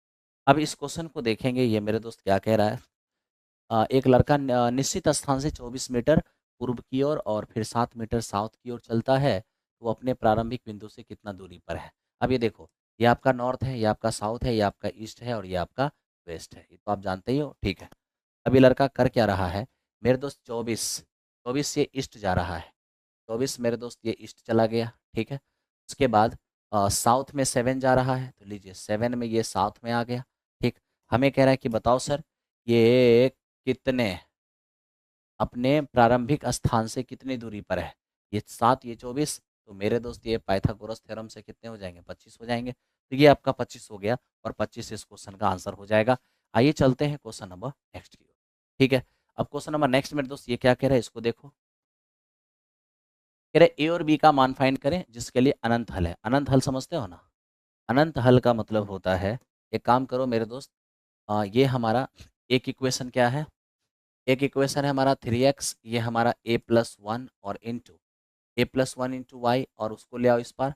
अब इस क्वेश्चन को देखेंगे, ये मेरे दोस्त क्या कह रहा है। एक लड़का निश्चित स्थान से 24 मीटर पूर्व की ओर और फिर 7 मीटर साउथ की ओर चलता है, तो अपने प्रारंभिक बिंदु से कितना दूरी पर है। अब ये देखो, ये आपका नॉर्थ है, ये आपका साउथ है, ये आपका ईस्ट है और ये आपका वेस्ट है, ये तो आप जानते ही हो। ठीक है, अब ये लड़का कर क्या रहा है मेरे दोस्त, 24 से ईस्ट जा रहा है। 24 मेरे दोस्त ये ईस्ट चला गया। ठीक है, उसके बाद साउथ में 7 जा रहा है, तो लीजिए 7 में ये साउथ में आ गया। ठीक, हमें कह रहा है कि बताओ सर ये कितने अपने प्रारंभिक स्थान से कितनी दूरी पर है। ये 7 ये 24, तो मेरे दोस्त ये पाइथागोरस थ्योरम से कितने हो जाएंगे, 25 हो जाएंगे। तो ये आपका 25 हो गया और 25 इस क्वेश्चन का आंसर हो जाएगा। आइए चलते हैं क्वेश्चन नंबर नेक्स्ट की ओर। ठीक है, अब क्वेश्चन नंबर नेक्स्ट मेरे दोस्त ये क्या कह रहा है, इसको देखो। कह रहे ए और बी का मान फाइंड करें जिसके लिए अनंत हल है। अनंत हल समझते हो ना, अनंत हल का मतलब होता है, एक काम करो मेरे दोस्त, ये हमारा एक इक्वेशन क्या है, एक इक्वेशन है हमारा 3x, ये हमारा a+1 और इंटू a+1 इंटू वाई, और उसको ले आओ इस पार,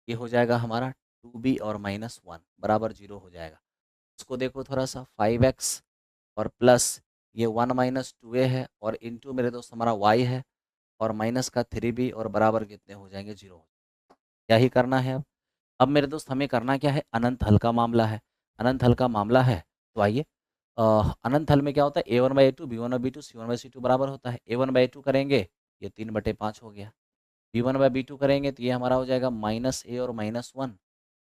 ये हो जाएगा हमारा 2b और -1 बराबर 0 हो जाएगा। उसको देखो थोड़ा सा, 5x और प्लस ये 1 - 2a है और इंटू मेरे दोस्त हमारा y है और माइनस का 3b और बराबर कितने हो जाएंगे, 0। क्या ही करना है अब मेरे दोस्त, हमें करना क्या है, अनंत हल का मामला है। अनंत हल का मामला है तो आइए, अनंत हल में क्या होता है, a1/a2 b1/b2 c1/c2 बराबर होता है। a1/a2 करेंगे ये 3/5 हो गया, b1/b2 करेंगे तो ये हमारा हो जाएगा -a और -1,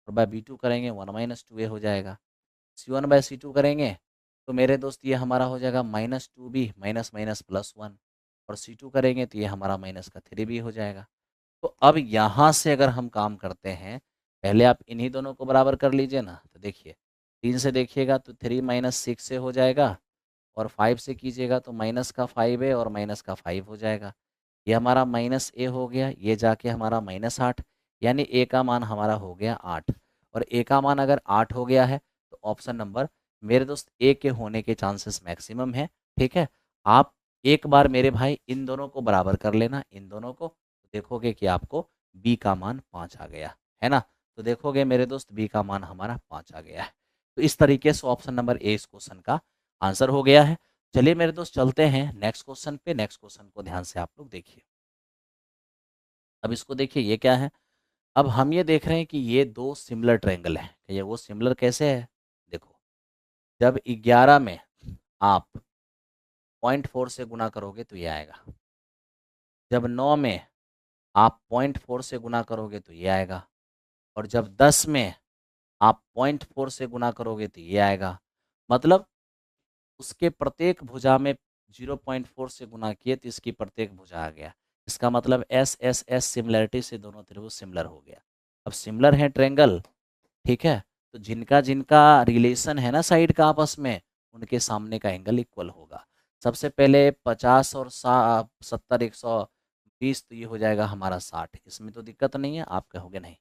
और बाय b2 करेंगे 1 - 2a हो जाएगा। c1/c2 करेंगे तो मेरे दोस्त ये हमारा हो जाएगा -2b माइनस माइनस +1, और c2 करेंगे तो ये हमारा माइनस का 3b हो जाएगा। तो अब यहाँ से अगर हम काम करते हैं, पहले आप इन्हीं दोनों को बराबर कर लीजिए ना, तो देखिए 3 से देखिएगा तो 3 - 6 से हो जाएगा, और 5 से कीजिएगा तो माइनस का 5a और माइनस का 5 हो जाएगा। ये हमारा -a हो गया, ये जाके हमारा -8, यानी a का मान हमारा हो गया 8। और a का मान अगर 8 हो गया है तो ऑप्शन नंबर मेरे दोस्त a के होने के चांसेस मैक्सिमम है। ठीक है, आप एक बार मेरे भाई इन दोनों को बराबर कर लेना, इन दोनों को, तो देखोगे कि आपको b का मान 5 आ गया है ना। तो देखोगे मेरे दोस्त b का मान हमारा 5 आ गया है। तो इस तरीके से ऑप्शन नंबर ए इस क्वेश्चन का आंसर हो गया है। चलिए मेरे दोस्त चलते हैं नेक्स्ट क्वेश्चन पे। नेक्स्ट क्वेश्चन को ध्यान से आप लोग देखिए। अब इसको देखिए, ये क्या है, अब हम ये देख रहे हैं कि ये दो सिमिलर ट्रायंगल है। ये वो सिमिलर कैसे है, देखो, जब 11 में आप 0.4 से गुना करोगे तो ये आएगा, जब 9 में आप 0.4 से गुना करोगे तो ये आएगा, और जब 10 में आप 0.4 से गुना करोगे तो ये आएगा। मतलब उसके प्रत्येक भुजा में 0.4 से गुना किए तो इसकी प्रत्येक भुजा आ गया। इसका मतलब एस एस एस सिमिलरिटी से दोनों त्रिभुज सिमिलर हो गया। अब सिमिलर है ट्रायंगल, ठीक है, तो जिनका जिनका रिलेशन है ना साइड का आपस में, उनके सामने का एंगल इक्वल होगा। सबसे पहले 50 और 70 120, तो ये हो जाएगा हमारा 60। इसमें तो दिक्कत नहीं है, आप कहोगे नहीं।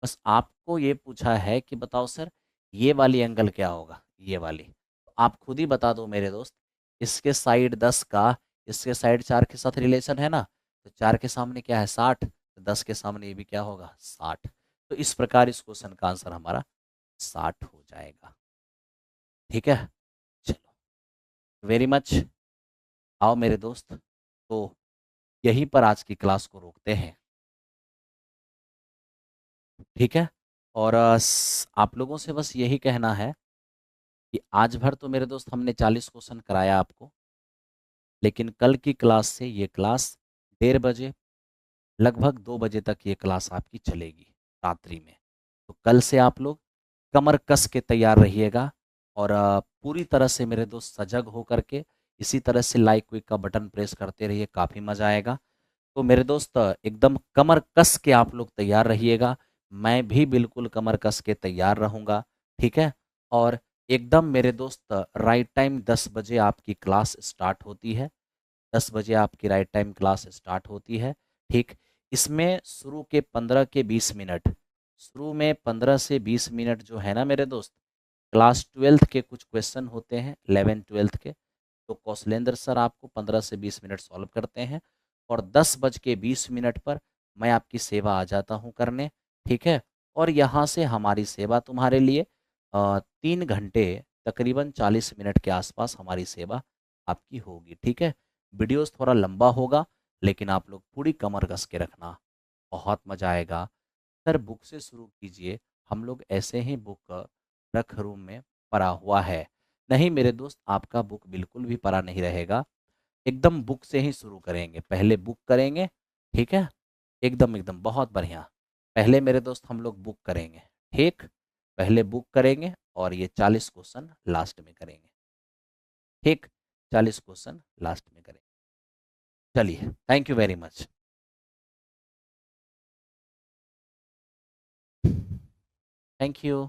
बस आपको ये पूछा है कि बताओ सर ये वाली एंगल क्या होगा, ये वाली, तो आप खुद ही बता दो मेरे दोस्त। इसके साइड 10 का इसके साइड 4 के साथ रिलेशन है ना, तो 4 के सामने क्या है 60, तो 10 के सामने ये भी क्या होगा 60। तो इस प्रकार इस क्वेश्चन का आंसर हमारा 60 हो जाएगा। ठीक है, चलो, वेरी मच। आओ मेरे दोस्त, तो यहीं पर आज की क्लास को रोकते हैं। ठीक है, और आप लोगों से बस यही कहना है कि आज भर तो मेरे दोस्त हमने 40 क्वेश्चन कराया आपको, लेकिन कल की क्लास से ये क्लास 1:30 बजे लगभग 2 बजे तक ये क्लास आपकी चलेगी रात्रि में। तो कल से आप लोग कमर कस के तैयार रहिएगा, और पूरी तरह से मेरे दोस्त सजग हो करके इसी तरह से लाइक क्विक का बटन प्रेस करते रहिए, काफ़ी मज़ा आएगा। तो मेरे दोस्त एकदम कमर कस के आप लोग तैयार रहिएगा। मैं भी बिल्कुल कमर कस के तैयार रहूँगा, ठीक है। और एकदम मेरे दोस्त राइट टाइम 10 बजे आपकी क्लास स्टार्ट होती है। 10 बजे आपकी राइट टाइम क्लास स्टार्ट होती है, ठीक। इसमें शुरू के 15 के 20 मिनट, शुरू में 15 से 20 मिनट जो है ना मेरे दोस्त, क्लास 12th के कुछ क्वेश्चन होते हैं, 11th-12th के, तो कौशलेंद्र सर आपको 15 से 20 मिनट सॉल्व करते हैं। और 10 बज के 20 मिनट पर मैं आपकी सेवा आ जाता हूँ करने, ठीक है। और यहाँ से हमारी सेवा तुम्हारे लिए 3 घंटे, तकरीबन 40 मिनट के आसपास हमारी सेवा आपकी होगी, ठीक है। वीडियोस थोड़ा लंबा होगा, लेकिन आप लोग पूरी कमर कस के रखना, बहुत मज़ा आएगा। सर बुक से शुरू कीजिए, हम लोग ऐसे ही बुक रख रूम में पड़ा हुआ है। नहीं मेरे दोस्त, आपका बुक बिल्कुल भी पड़ा नहीं रहेगा, एकदम बुक से ही शुरू करेंगे, पहले बुक करेंगे, ठीक है। एकदम एकदम बहुत बढ़िया। पहले मेरे दोस्त हम लोग बुक करेंगे, ठीक। पहले बुक करेंगे और ये 40 क्वेश्चन लास्ट में करेंगे, ठीक। 40 क्वेश्चन लास्ट में करेंगे। चलिए, thank you very much. Thank you.